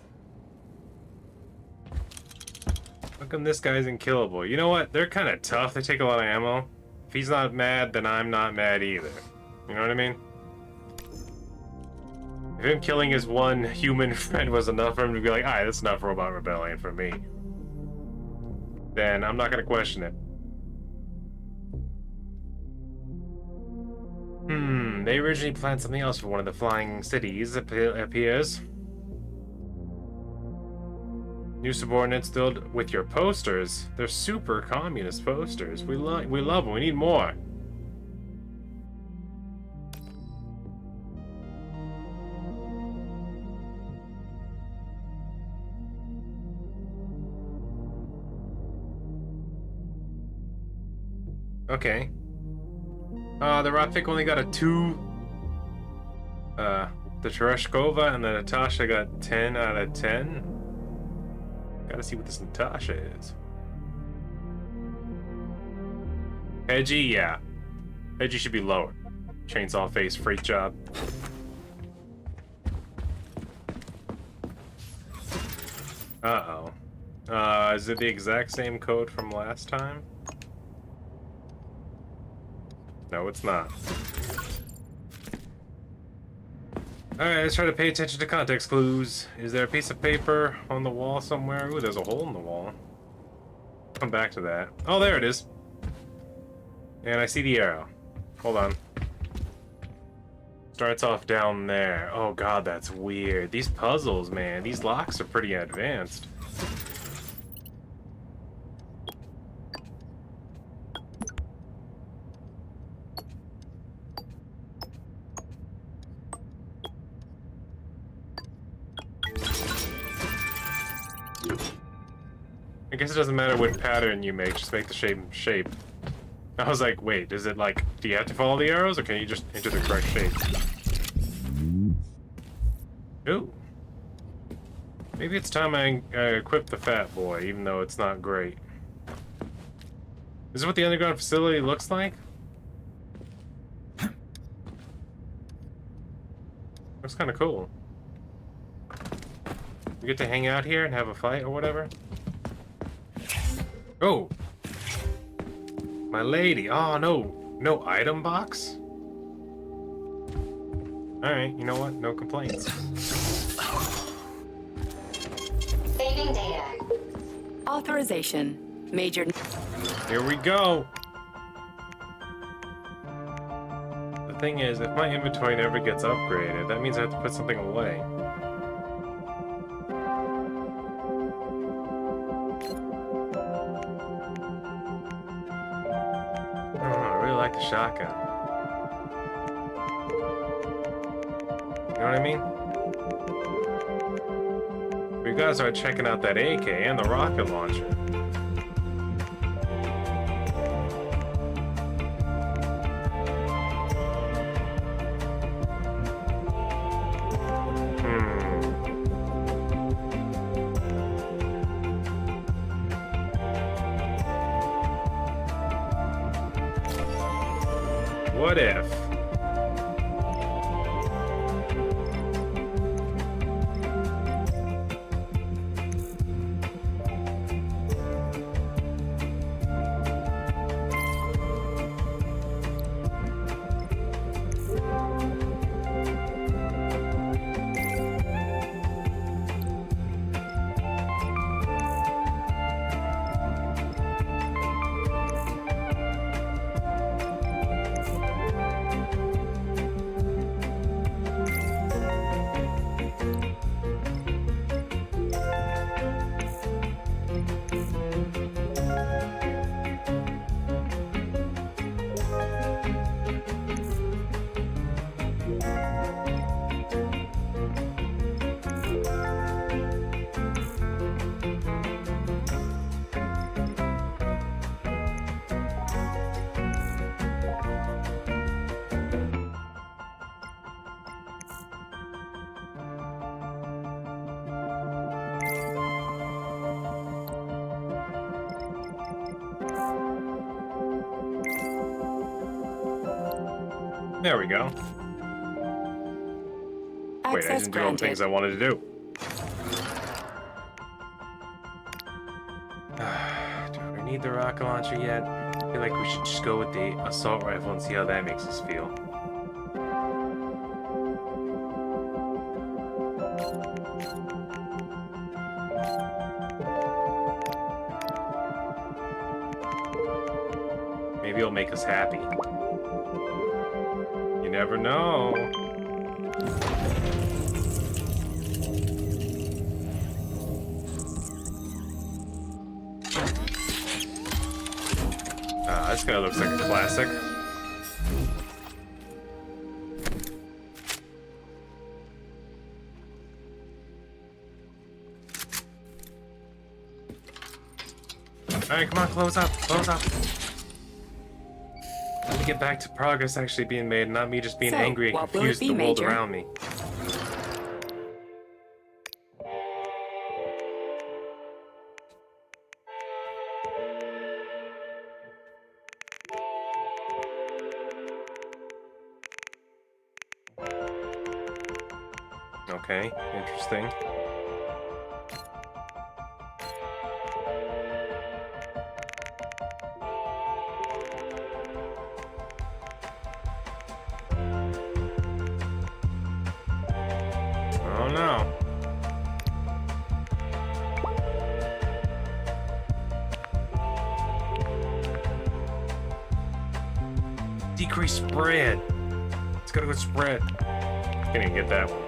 Speaker 2: How come this guy's unkillable? You know what? They're kind of tough. They take a lot of ammo. If he's not mad, then I'm not mad either. You know what I mean? If him killing his one human friend was enough for him to be like, alright, that's enough Robot Rebellion for me, then I'm not gonna question it. They originally planned something else for one of the flying cities, it appears. New subordinates filled with your posters. They're super communist posters. We love them. We need more. Okay. The Rotvik only got a 2. The Tereshkova and the Natasha got 10 out of 10. Gotta see what this Natasha is. Edgy, yeah. Edgy should be lower. Chainsaw face, freak job. Uh-oh. Is it the exact same code from last time? No, it's not. Alright, let's try to pay attention to context clues. Is there a piece of paper on the wall somewhere? Ooh, there's a hole in the wall. Come back to that. Oh, there it is. And I see the arrow. Hold on. Starts off down there. Oh god, that's weird. These puzzles, man. These locks are pretty advanced. I guess it doesn't matter what pattern you make, just make the shape. I was like, wait, is it like, do you have to follow the arrows, or can you just enter the correct shape? Ooh. Maybe it's time I equip the fat boy, even though it's not great. Is this what the underground facility looks like? Looks kind of cool. We get to hang out here and have a fight or whatever? Oh! My lady. Oh, no. No item box? Alright, you know what? No complaints.
Speaker 5: Saving data.
Speaker 1: Authorization. Major.
Speaker 2: Here we go! The thing is, if my inventory never gets upgraded, that means I have to put something away. The shotgun. You know what I mean? We gotta start checking out that AK and the rocket launcher. What if? There we go. Wait, I
Speaker 1: Access
Speaker 2: didn't do all the things
Speaker 1: granted.
Speaker 2: I wanted to do. Do we need the rocket launcher yet? I feel like we should just go with the assault rifle and see how that makes us feel. Maybe it'll make us happy. You never know. This guy looks like a classic. Alright, come on, close up, close up. Let me get back to progress actually being made, not me just being
Speaker 1: So,
Speaker 2: angry and
Speaker 1: what will
Speaker 2: confused
Speaker 1: it
Speaker 2: with
Speaker 1: be,
Speaker 2: the world
Speaker 1: Major?
Speaker 2: around me. Okay, interesting. Oh no. Decrease spread. It's gotta go spread. Can't even get that one.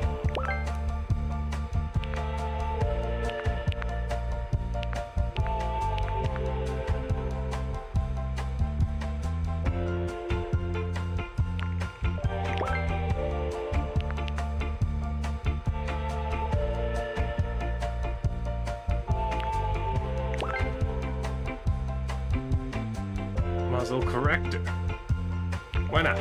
Speaker 2: Muzzle corrector. Why not?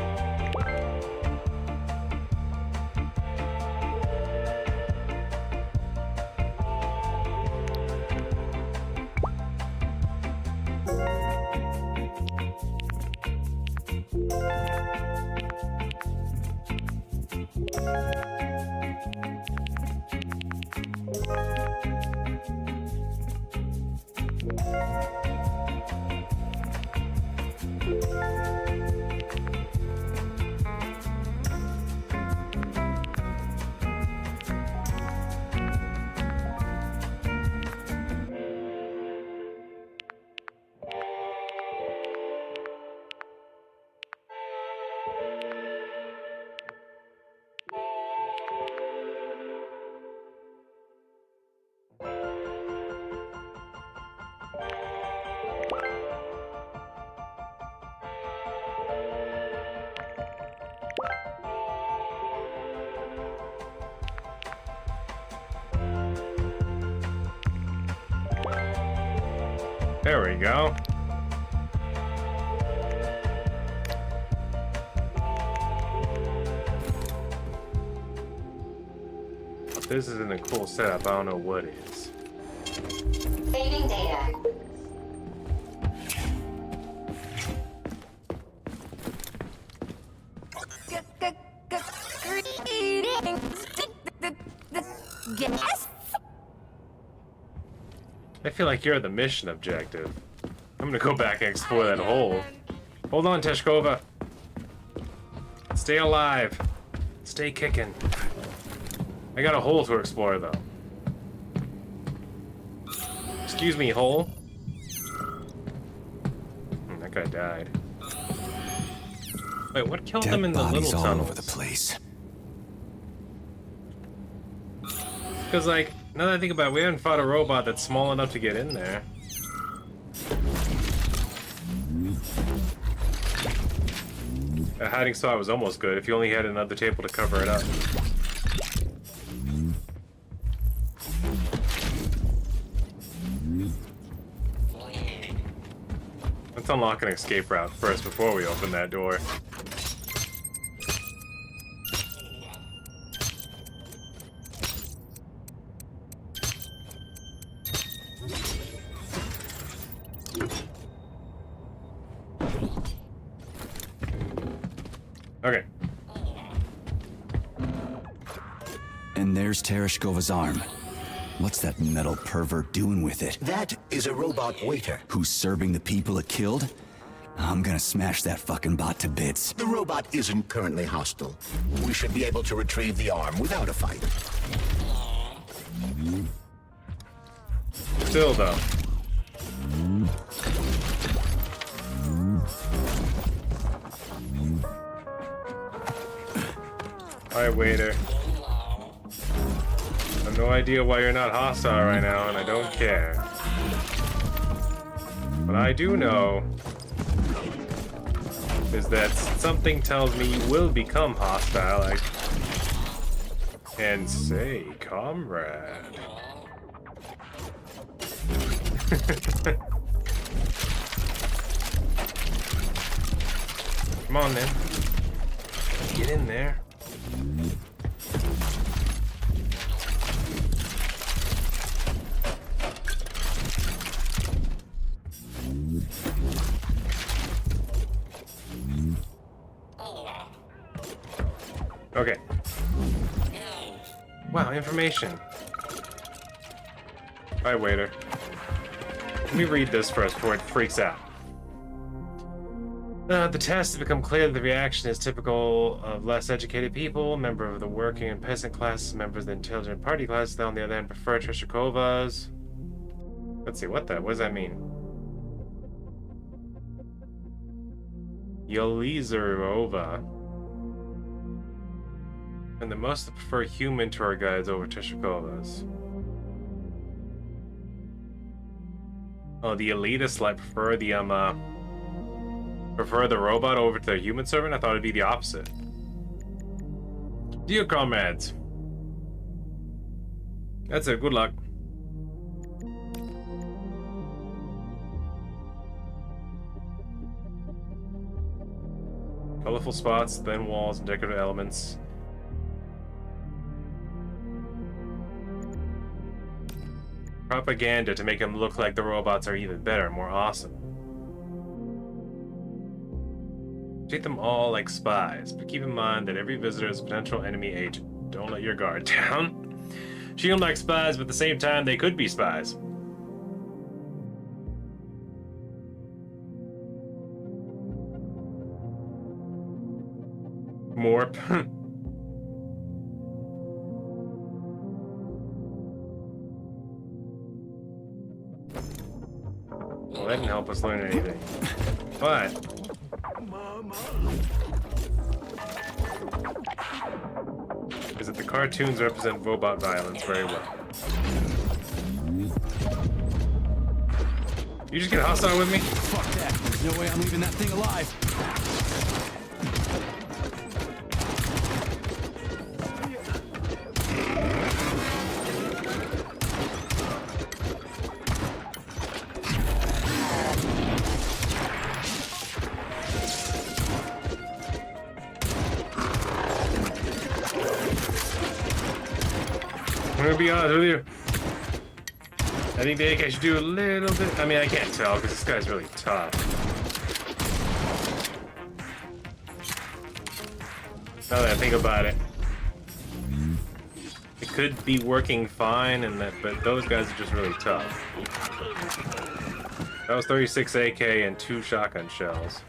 Speaker 2: There we go. If this isn't a cool setup, I don't know what is.
Speaker 5: Saving data.
Speaker 1: Yes?
Speaker 2: I feel like you're the mission objective. I'm gonna go back and explore that hole. Hold on, Teshkova. Stay alive. Stay kicking. I got a hole to explore, though. Excuse me, hole. That guy died. Wait, what killed them in the little
Speaker 3: all
Speaker 2: tunnels?
Speaker 3: over the place.
Speaker 2: Because, like, now that I think about it, we haven't fought a robot that's small enough to get in there. A hiding spot was almost good if you only had another table to cover it up. Let's unlock an escape route first before we open that door. Okay.
Speaker 3: And there's Tereshkova's arm. What's that metal pervert doing with it?
Speaker 4: That is a robot waiter.
Speaker 3: Who's serving the people it killed? I'm gonna smash that fucking bot to bits.
Speaker 4: The robot isn't currently hostile. We should be able to retrieve the arm without a fight.
Speaker 2: Still, though. Alright, waiter. I have no idea why you're not hostile right now, and I don't care. What I do know is that something tells me you will become hostile. And say, comrade. Come on, then. Get in there. Okay. Wow, information. Alright, waiter. Let me read this first before it freaks out. The test has become clear that the reaction is typical of less educated people, member of the working and peasant classes, members of the intelligent party classes, that on the other hand prefer Tereshkova's. Let's see, what does that mean? Yelizarova. And the most prefer human tour guides over Tereshkova's. Oh, the elitists like prefer the robot over to the human servant? I thought it'd be the opposite. Dear comrades. That's it, good luck. Colorful spots, thin walls, and decorative elements. Propaganda to make them look like the robots are even better, more awesome. Treat them all like spies, but keep in mind that every visitor is a potential enemy agent. Don't let your guard down. Treat them like spies, but at the same time, they could be spies. Morp. Well, that didn't help us learn anything. But is that the cartoons represent robot violence very well. You just get hostile with me?
Speaker 3: Fuck that. There's no way I'm leaving that thing alive.
Speaker 2: I'm gonna be honest with you. I think the AK should do a little bit. I mean, I can't tell because this guy's really tough. Now that I think about it, it could be working fine, but those guys are just really tough. That was 36 AK and 2 shotgun shells.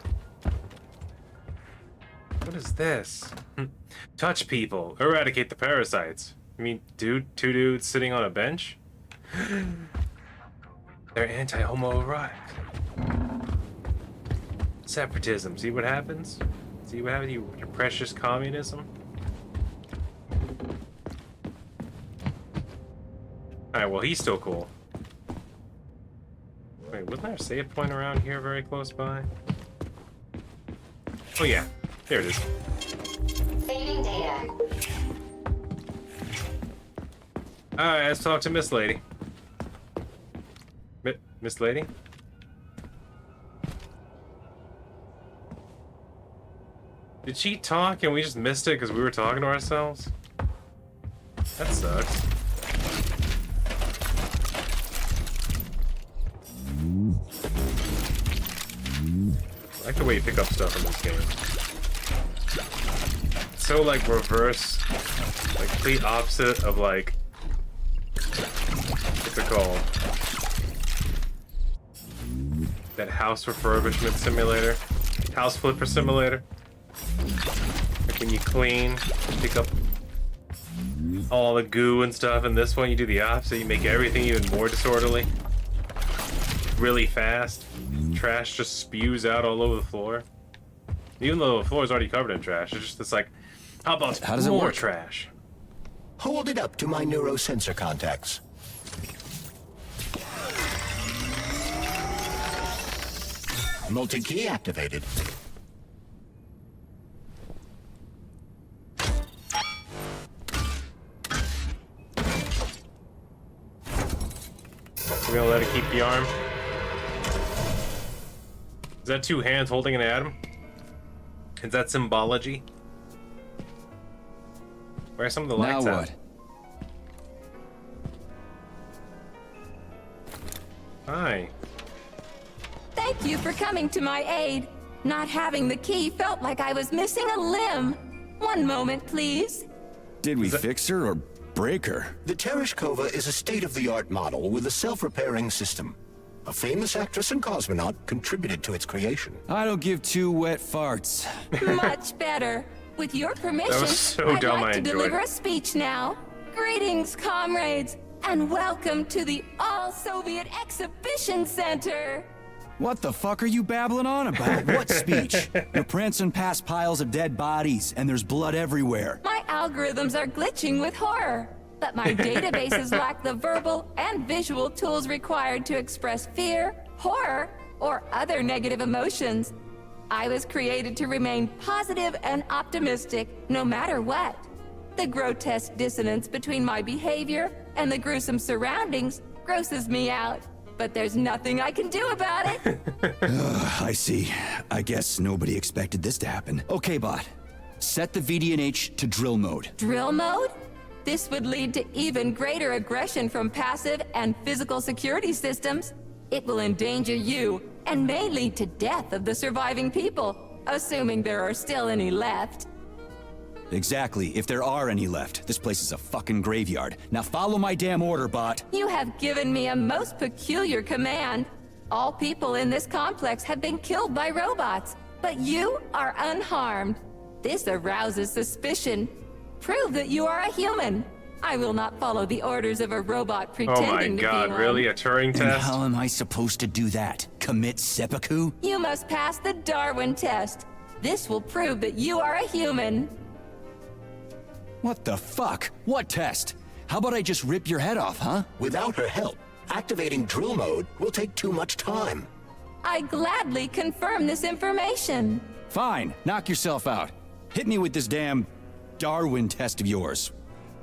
Speaker 2: What is this? Touch people. Eradicate the parasites. I mean, two dudes sitting on a bench? They're anti-homoerotic. Separatism. See what happens? See what happens, your precious communism? Alright, well, he's still cool. Wait, wasn't there a save point around here very close by? Oh yeah, there it is.
Speaker 5: Saving data.
Speaker 2: Alright, let's talk to Miss Lady. Miss Lady? Did she talk and we just missed it because we were talking to ourselves? That sucks. I like the way you pick up stuff in this game. so like reverse, like complete opposite of like what's it called? That house refurbishment simulator, house flipper simulator. Like when you clean, pick up all the goo and stuff, and this one you do the opposite. You make everything even more disorderly, really fast. Trash just spews out all over the floor. Even though the floor is already covered in trash, it's just like, how about
Speaker 3: How does it
Speaker 2: more
Speaker 3: work?
Speaker 2: trash?
Speaker 4: Hold it up to my neurosensor contacts. Multi-key activated.
Speaker 2: We're gonna let it keep the arm. Is that two hands holding an atom? Is that symbology? Where are some of the
Speaker 3: Now
Speaker 2: lights
Speaker 3: what?
Speaker 2: at? Hi.
Speaker 8: Thank you for coming to my aid. Not having the key felt like I was missing a limb. One moment, please.
Speaker 3: Did we fix her or break her?
Speaker 4: The Tereshkova is a state-of-the-art model with a self-repairing system. A famous actress and cosmonaut contributed to its creation.
Speaker 3: I don't give two wet farts.
Speaker 8: Much better. With your permission,
Speaker 2: was so
Speaker 8: I'd
Speaker 2: dumb,
Speaker 8: like
Speaker 2: I
Speaker 8: to
Speaker 2: enjoyed
Speaker 8: deliver
Speaker 2: it.
Speaker 8: a speech now. Greetings, comrades, and welcome to the All-Soviet Exhibition Center.
Speaker 3: What the fuck are you babbling on about? What speech? You're prancing past piles of dead bodies, and there's blood everywhere.
Speaker 8: My algorithms are glitching with horror, but my databases lack the verbal and visual tools required to express fear, horror, or other negative emotions. I was created to remain positive and optimistic no matter what. The grotesque dissonance between my behavior and the gruesome surroundings grosses me out, but there's nothing I can do about it.
Speaker 3: I see. I guess nobody expected this to happen. Okay, bot. Set the VDNH to drill mode.
Speaker 8: Drill mode? This would lead to even greater aggression from passive and physical security systems. It will endanger you and may lead to death of the surviving people, assuming there are still any left.
Speaker 3: Exactly, if there are any left. This place is a fucking graveyard. Now follow my damn order, bot.
Speaker 8: You have given me a most peculiar command. All people in this complex have been killed by robots, but you are unharmed. This arouses suspicion. Prove that you are a human. I will not follow the orders of a robot
Speaker 2: Oh
Speaker 8: pretending
Speaker 2: my
Speaker 8: to be
Speaker 2: god,
Speaker 8: one.
Speaker 2: really? A Turing
Speaker 3: And
Speaker 2: test?
Speaker 3: how am I supposed to do that? Commit seppuku?
Speaker 8: You must pass the Darwin test. This will prove that you are a human.
Speaker 3: What the fuck? What test? How about I just rip your head off, huh?
Speaker 4: Without her help, activating drill mode will take too much time.
Speaker 8: I gladly confirm this information.
Speaker 3: Fine, knock yourself out. Hit me with this damn Darwin test of yours.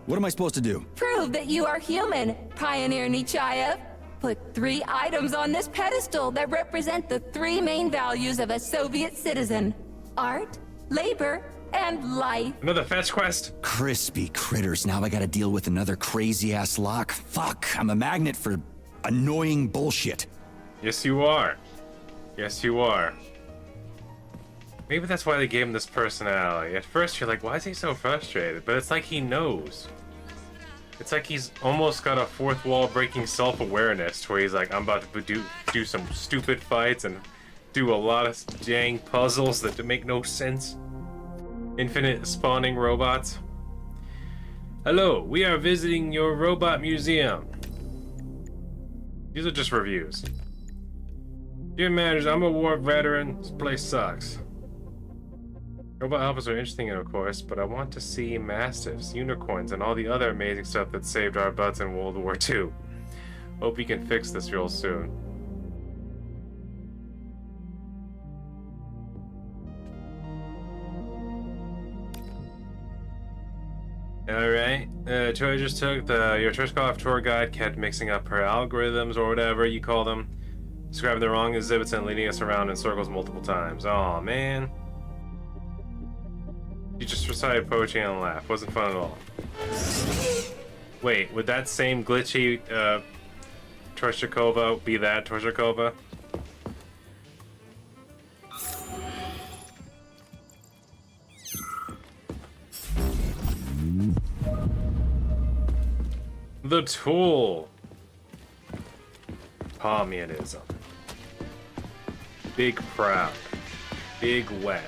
Speaker 3: What am I supposed to do?
Speaker 8: Prove that you are human, Pioneer Nechayev. Put 3 items on this pedestal that represent the 3 main values of a Soviet citizen: art, labor, and life.
Speaker 2: Another fetch quest?
Speaker 3: Crispy critters, now I gotta deal with another crazy-ass lock. Fuck, I'm a magnet for annoying bullshit.
Speaker 2: Yes, you are. Yes, you are. Maybe that's why they gave him this personality. At first, you're like, why is he so frustrated? But it's like he knows. It's like he's almost got a fourth wall breaking self-awareness where he's like, I'm about to do some stupid fights and do a lot of dang puzzles that make no sense. Infinite spawning robots. Hello, we are visiting your robot museum. These are just reviews. Dear managers, I'm a war veteran. This place sucks. Robot helpers are interesting, of course, but I want to see mastiffs, unicorns, and all the other amazing stuff that saved our butts in World War II. Hope you can fix this real soon. Alright, Troy just took your Tereshkov tour guide, kept mixing up her algorithms or whatever you call them, describing the wrong exhibits and leading us around in circles multiple times. Aw, man. You just recited poetry and laughed. Wasn't fun at all. Wait, would that same glitchy Tereshkova be that Tereshkova? The tool. Communism. Big proud. Big wet.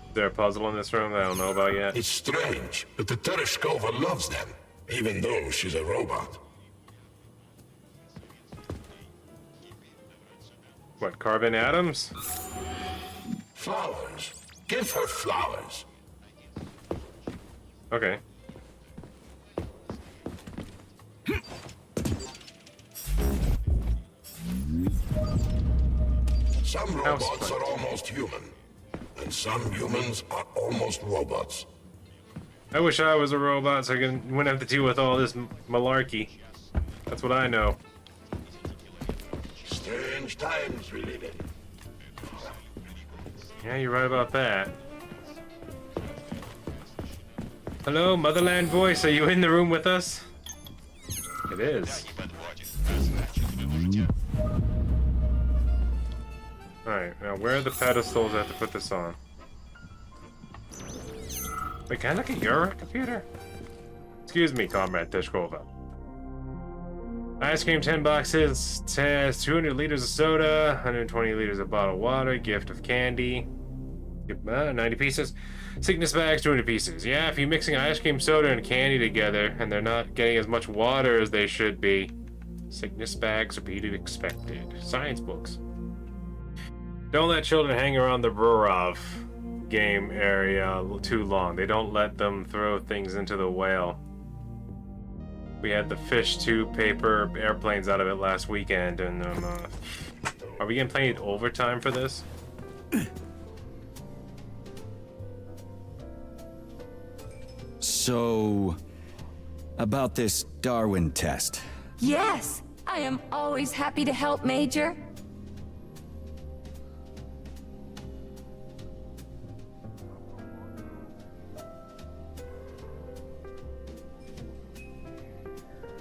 Speaker 2: Is there a puzzle in this room that I don't know about yet?
Speaker 7: It's strange, but the Tereshkova loves them, even though she's a robot.
Speaker 2: What, carbon atoms?
Speaker 7: Flowers. Give her flowers.
Speaker 2: Okay.
Speaker 7: Some robots are almost human, and some humans are almost robots.
Speaker 2: I wish I was a robot so I wouldn't have to deal with all this malarkey. That's what I know.
Speaker 7: Strange times we live in.
Speaker 2: Yeah, you're right about that. Hello, Motherland Voice, are you in the room with us? It is. Alright, now where are the pedestals I have to put this on? Wait, can I look at your computer? Excuse me, Comrade Tereshkova. Ice cream 10 boxes, 200 liters of soda, 120 liters of bottled water, gift of candy. 90 pieces. Sickness bags, 200 pieces. Yeah, if you're mixing ice cream, soda, and candy together, and they're not getting as much water as they should be, sickness bags are to be expected. Science books. Don't let children hang around the Burov game area too long. They don't let them throw things into the whale. We had the fish tube paper airplanes out of it last weekend, and are we getting paid overtime for this?
Speaker 3: So, about this Darwin test.
Speaker 8: Yes, I am always happy to help, Major.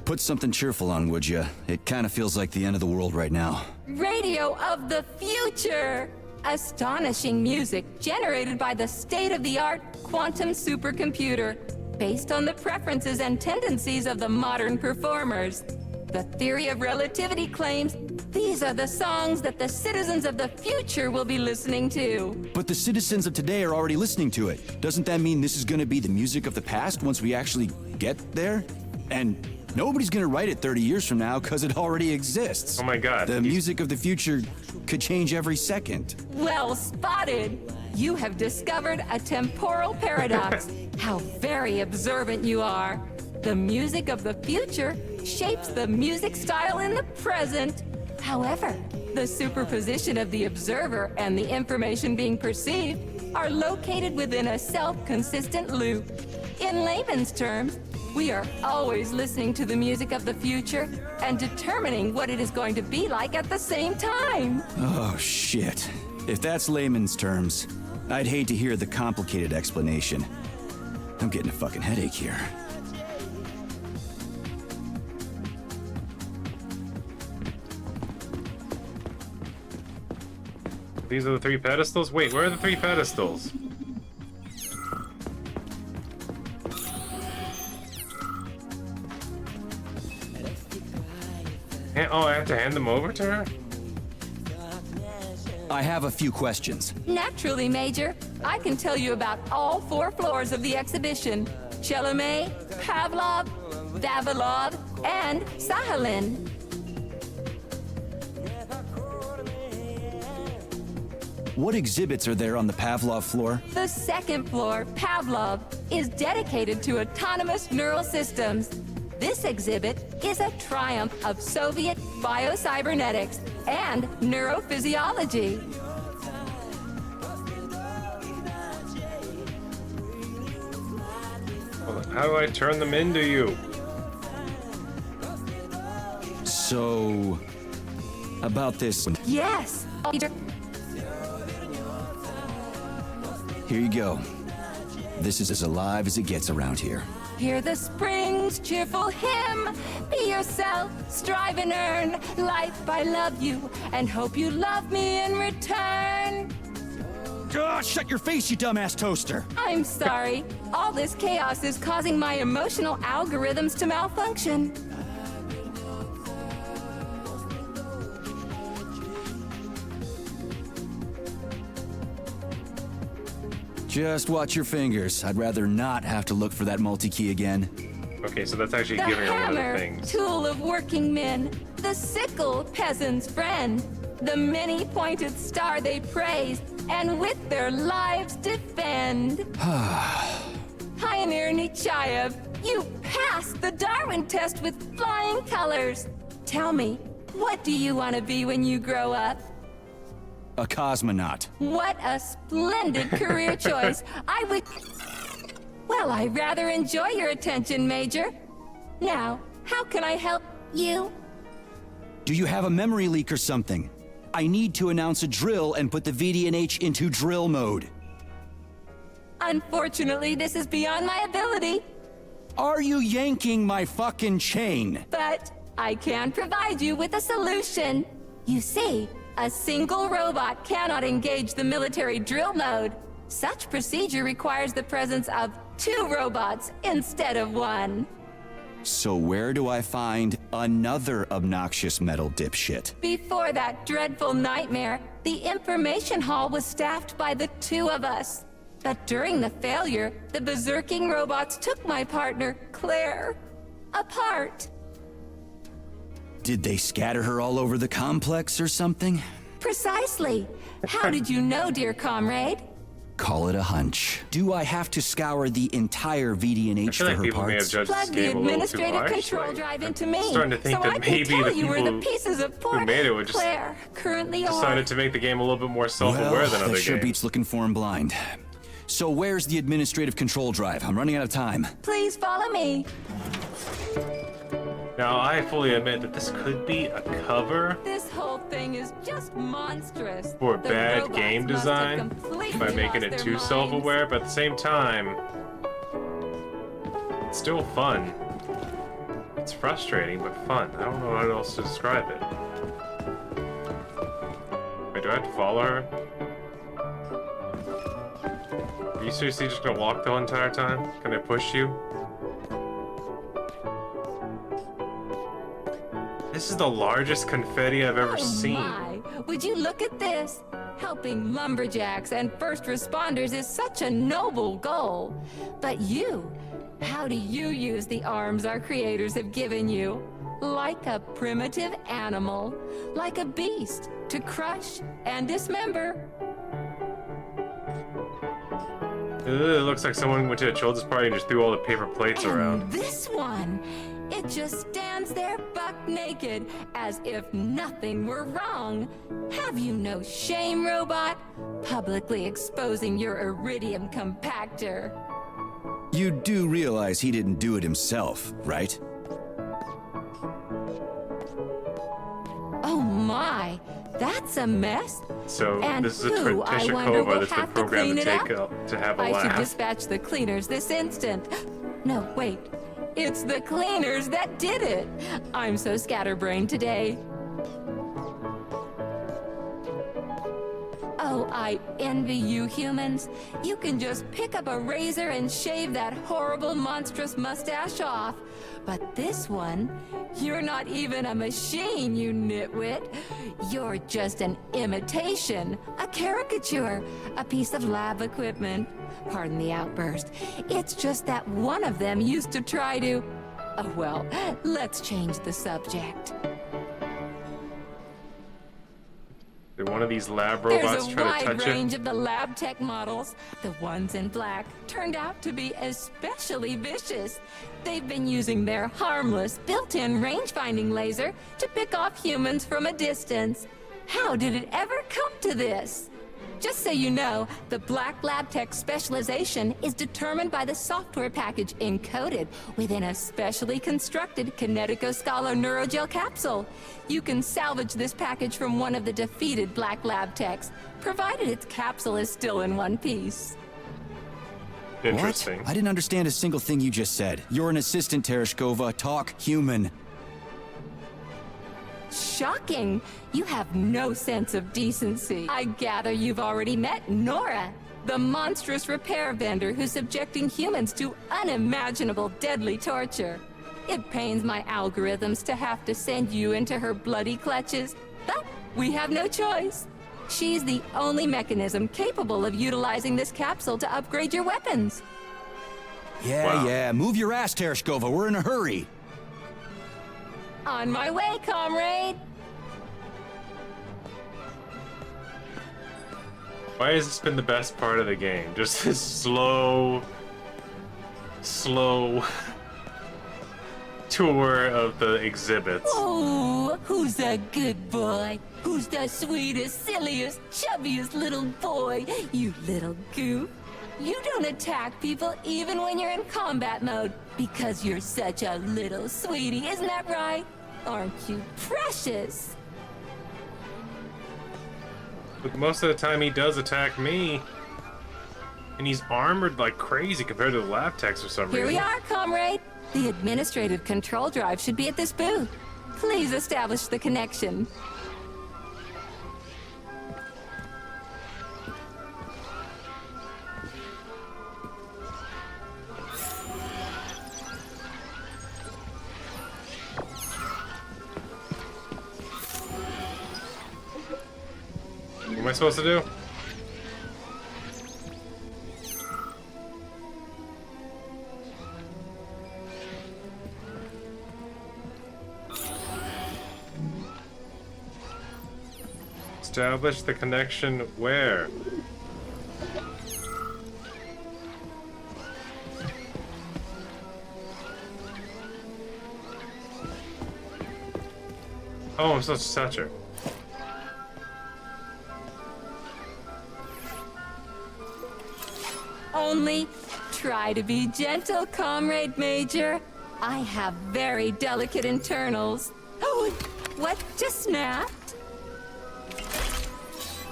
Speaker 3: Put something cheerful on, would ya? It kind of feels like the end of the world right now.
Speaker 8: Radio of the future! Astonishing music generated by the state-of-the-art quantum supercomputer, based on the preferences and tendencies of the modern performers. The theory of relativity claims these are the songs that the citizens of the future will be listening to.
Speaker 3: But the citizens of today are already listening to it. Doesn't that mean this is gonna be the music of the past once we actually get there? And nobody's gonna write it 30 years from now because it already exists.
Speaker 2: Oh my god.
Speaker 3: The music of the future could change every second.
Speaker 8: Well spotted! You have discovered a temporal paradox. How very observant you are. The music of the future shapes the music style in the present. However, the superposition of the observer and the information being perceived are located within a self-consistent loop. In layman's terms, we are always listening to the music of the future and determining what it is going to be like at the same time.
Speaker 3: Oh, shit. If that's layman's terms, I'd hate to hear the complicated explanation. I'm getting a fucking headache here.
Speaker 2: These are the 3 pedestals? Wait, where are the 3 pedestals? Oh, I have to hand them over to her?
Speaker 3: I have a few questions.
Speaker 8: Naturally, Major. I can tell you about all 4 floors of the exhibition. Chelomey, Pavlov, Vavilov, and Sahalin.
Speaker 3: What exhibits are there on the Pavlov floor?
Speaker 8: The 2nd floor, Pavlov, is dedicated to autonomous neural systems. This exhibit is a triumph of Soviet biocybernetics and neurophysiology.
Speaker 2: Hold on, how do I turn them into you?
Speaker 3: So, about this.
Speaker 8: Yes.
Speaker 3: Here you go. This is as alive as it gets around here.
Speaker 8: Hear the spring's cheerful hymn. Be yourself, strive and earn. Life, I love you, and hope you love me in return.
Speaker 3: Shut your face, you dumbass toaster!
Speaker 8: I'm sorry. All this chaos is causing my emotional algorithms to malfunction.
Speaker 3: Just watch your fingers. I'd rather not have to look for that multi-key again.
Speaker 2: Okay, so that's actually
Speaker 8: The
Speaker 2: giving her one of the
Speaker 8: hammer,
Speaker 2: things.
Speaker 8: tool of working men. The sickle, peasant's friend. The many-pointed star they praise, and with their lives defend. Pioneer Nechayev, you passed the Darwin test with flying colors. Tell me, what do you want to be when you grow up?
Speaker 3: A cosmonaut.
Speaker 8: What a splendid career choice. I would... Well, I rather enjoy your attention, Major. Now, how can I help you?
Speaker 3: Do you have a memory leak or something? I need to announce a drill and put the VDNH into drill mode.
Speaker 8: Unfortunately, this is beyond my ability,
Speaker 3: Are you yanking my fucking chain?
Speaker 8: but I can provide you with a solution. You see, a single robot cannot engage the military drill mode. Such procedure requires the presence of 2 robots instead of 1.
Speaker 3: So where do I find another obnoxious metal dipshit?
Speaker 8: Before that dreadful nightmare, the information hall was staffed by the 2 of us. But during the failure, the berserking robots took my partner, Claire, apart.
Speaker 3: Did they scatter her all over the complex or something?
Speaker 8: Precisely. How did you know, dear comrade?
Speaker 3: Call it a hunch. Do I have to scour the entire
Speaker 2: I
Speaker 3: VDNH
Speaker 2: feel
Speaker 3: for
Speaker 2: like
Speaker 3: her
Speaker 2: people may have
Speaker 3: parts?
Speaker 2: judged
Speaker 8: Plug
Speaker 2: this
Speaker 8: the
Speaker 2: game a little too
Speaker 8: administrative
Speaker 2: harshly.
Speaker 8: control drive into
Speaker 2: I'm
Speaker 8: me,
Speaker 2: starting to think
Speaker 8: so
Speaker 2: that
Speaker 8: I can
Speaker 2: maybe
Speaker 8: tell
Speaker 2: the
Speaker 8: you where the
Speaker 2: people
Speaker 8: pieces of pork
Speaker 2: made it were just
Speaker 8: Claire currently are.
Speaker 2: decided to make the game a little bit more self-aware
Speaker 3: Well,
Speaker 2: than
Speaker 3: that
Speaker 2: other
Speaker 3: sure
Speaker 2: games.
Speaker 3: beats looking for him blind. So where's the administrative control drive? I'm running out of time.
Speaker 8: Please follow me.
Speaker 2: Now, I fully admit that this could be a cover
Speaker 8: This whole thing is just monstrous.
Speaker 2: for
Speaker 8: The
Speaker 2: bad
Speaker 8: robots
Speaker 2: game
Speaker 8: must have
Speaker 2: design
Speaker 8: completely
Speaker 2: by making
Speaker 8: lost
Speaker 2: it
Speaker 8: their
Speaker 2: too
Speaker 8: minds.
Speaker 2: self-aware, but at the same time, it's still fun. It's frustrating, but fun. I don't know how else to describe it. Wait, do I have to follow her? Are you seriously just gonna walk the whole entire time? Can I push you? This is the largest confetti I've ever
Speaker 8: Oh
Speaker 2: seen.
Speaker 8: my! Would you look at this? Helping lumberjacks and first responders is such a noble goal. But you, how do you use the arms our creators have given you? Like a primitive animal, like a beast, to crush and dismember.
Speaker 2: Ugh, it looks like someone went to a children's party and just threw all the paper plates around.
Speaker 8: And this one, it just stands there buck naked, as if nothing were wrong. Have you no shame, robot? Publicly exposing your iridium compactor.
Speaker 3: You do realize he didn't do it himself, right?
Speaker 8: Oh my, that's a mess.
Speaker 2: So
Speaker 8: And
Speaker 2: this is a
Speaker 8: who, I wonder, will
Speaker 2: Tishakova that's been
Speaker 8: have to
Speaker 2: programmed
Speaker 8: clean
Speaker 2: to
Speaker 8: it
Speaker 2: take
Speaker 8: up?
Speaker 2: to have a
Speaker 8: I should
Speaker 2: laugh.
Speaker 8: dispatch the cleaners this instant. No, wait. It's the cleaners that did it. I'm so scatterbrained today. Oh, I envy you humans. You can just pick up a razor and shave that horrible, monstrous mustache off. But this one, you're not even a machine, you nitwit. You're just an imitation, a caricature, a piece of lab equipment. Pardon the outburst. It's just that one of them used to try to... Oh, well, let's change the subject.
Speaker 2: Did one of these lab robots
Speaker 8: There's a
Speaker 2: try to
Speaker 8: wide
Speaker 2: touch
Speaker 8: range
Speaker 2: it?
Speaker 8: of the lab tech models. The ones in black turned out to be especially vicious. They've been using their harmless, built-in range-finding laser to pick off humans from a distance. How did it ever come to this? Just so you know, the Black Lab Tech specialization is determined by the software package encoded within a specially constructed Kinetico Scala Neurogel capsule. You can salvage this package from one of the defeated Black Lab Techs, provided its capsule is still in one piece.
Speaker 2: Interesting.
Speaker 3: What? I didn't understand a single thing you just said. You're an assistant, Tereshkova. Talk human.
Speaker 8: Shocking! You have no sense of decency. I gather you've already met Nora, the monstrous repair vendor who's subjecting humans to unimaginable deadly torture. It pains my algorithms to have to send you into her bloody clutches, but we have no choice. She's the only mechanism capable of utilizing this capsule to upgrade your weapons.
Speaker 3: Yeah,
Speaker 2: Wow.
Speaker 3: yeah. Move your ass, Tereshkova. We're in a hurry.
Speaker 8: On my way, comrade!
Speaker 2: Why has this been the best part of the game? Just this slow tour of the exhibits.
Speaker 8: Oh, who's a good boy? Who's the sweetest, silliest, chubbiest little boy? You little goof. You don't attack people even when you're in combat mode because you're such a little sweetie, isn't that right? Aren't you precious?
Speaker 2: But most of the time he does attack me. And he's armored like crazy compared to the lab techs for some
Speaker 8: Here
Speaker 2: reason.
Speaker 8: we are, comrade. The administrative control drive should be at this booth. Please establish the connection.
Speaker 2: What am I supposed to do? Establish the connection where? Oh, I'm supposed to touch her.
Speaker 8: Only try to be gentle, Comrade Major. I have very delicate internals. Oh, what just snapped?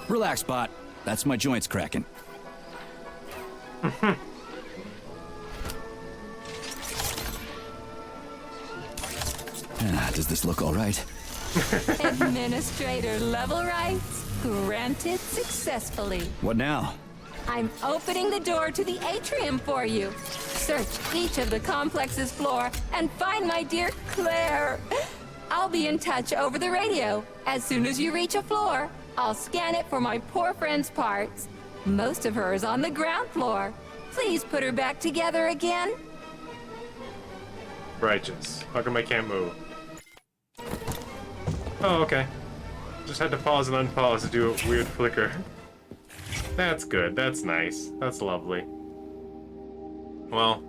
Speaker 3: Relax, bot. That's my joints cracking. Does this look all right?
Speaker 8: Administrator level rights granted successfully.
Speaker 3: What now?
Speaker 8: I'm opening the door to the atrium for you. Search each of the complex's floor and find my dear Claire. I'll be in touch over the radio. As soon as you reach a floor, I'll scan it for my poor friend's parts. Most of her is on the ground floor. Please put her back together again.
Speaker 2: Righteous. How come I can't move? Oh, okay. Just had to pause and unpause to do a weird flicker. That's good. That's nice. That's lovely. Well,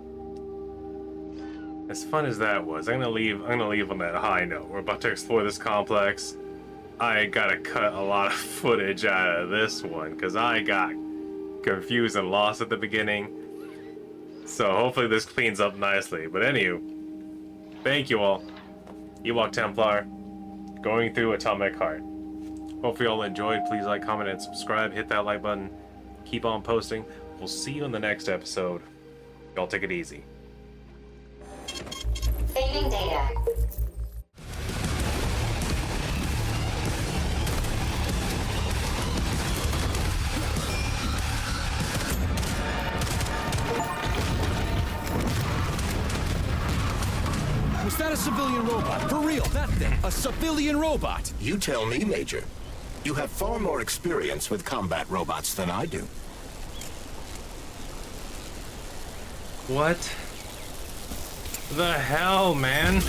Speaker 2: as fun as that was, I'm gonna leave on that high note. We're about to explore this complex. I gotta cut a lot of footage out of this one because I got confused and lost at the beginning. So hopefully this cleans up nicely. But anywho, thank you all. Ewok Templar, going through Atomic Heart. Hope you all enjoyed. Please like, comment, and subscribe. Hit that like button. Keep on posting. We'll see you in the next episode. Y'all take it easy.
Speaker 5: Saving data.
Speaker 3: Was that a civilian robot? For real, that thing. A civilian robot.
Speaker 4: You tell me, Major. You have far more experience with combat robots than I do.
Speaker 2: What the hell, man?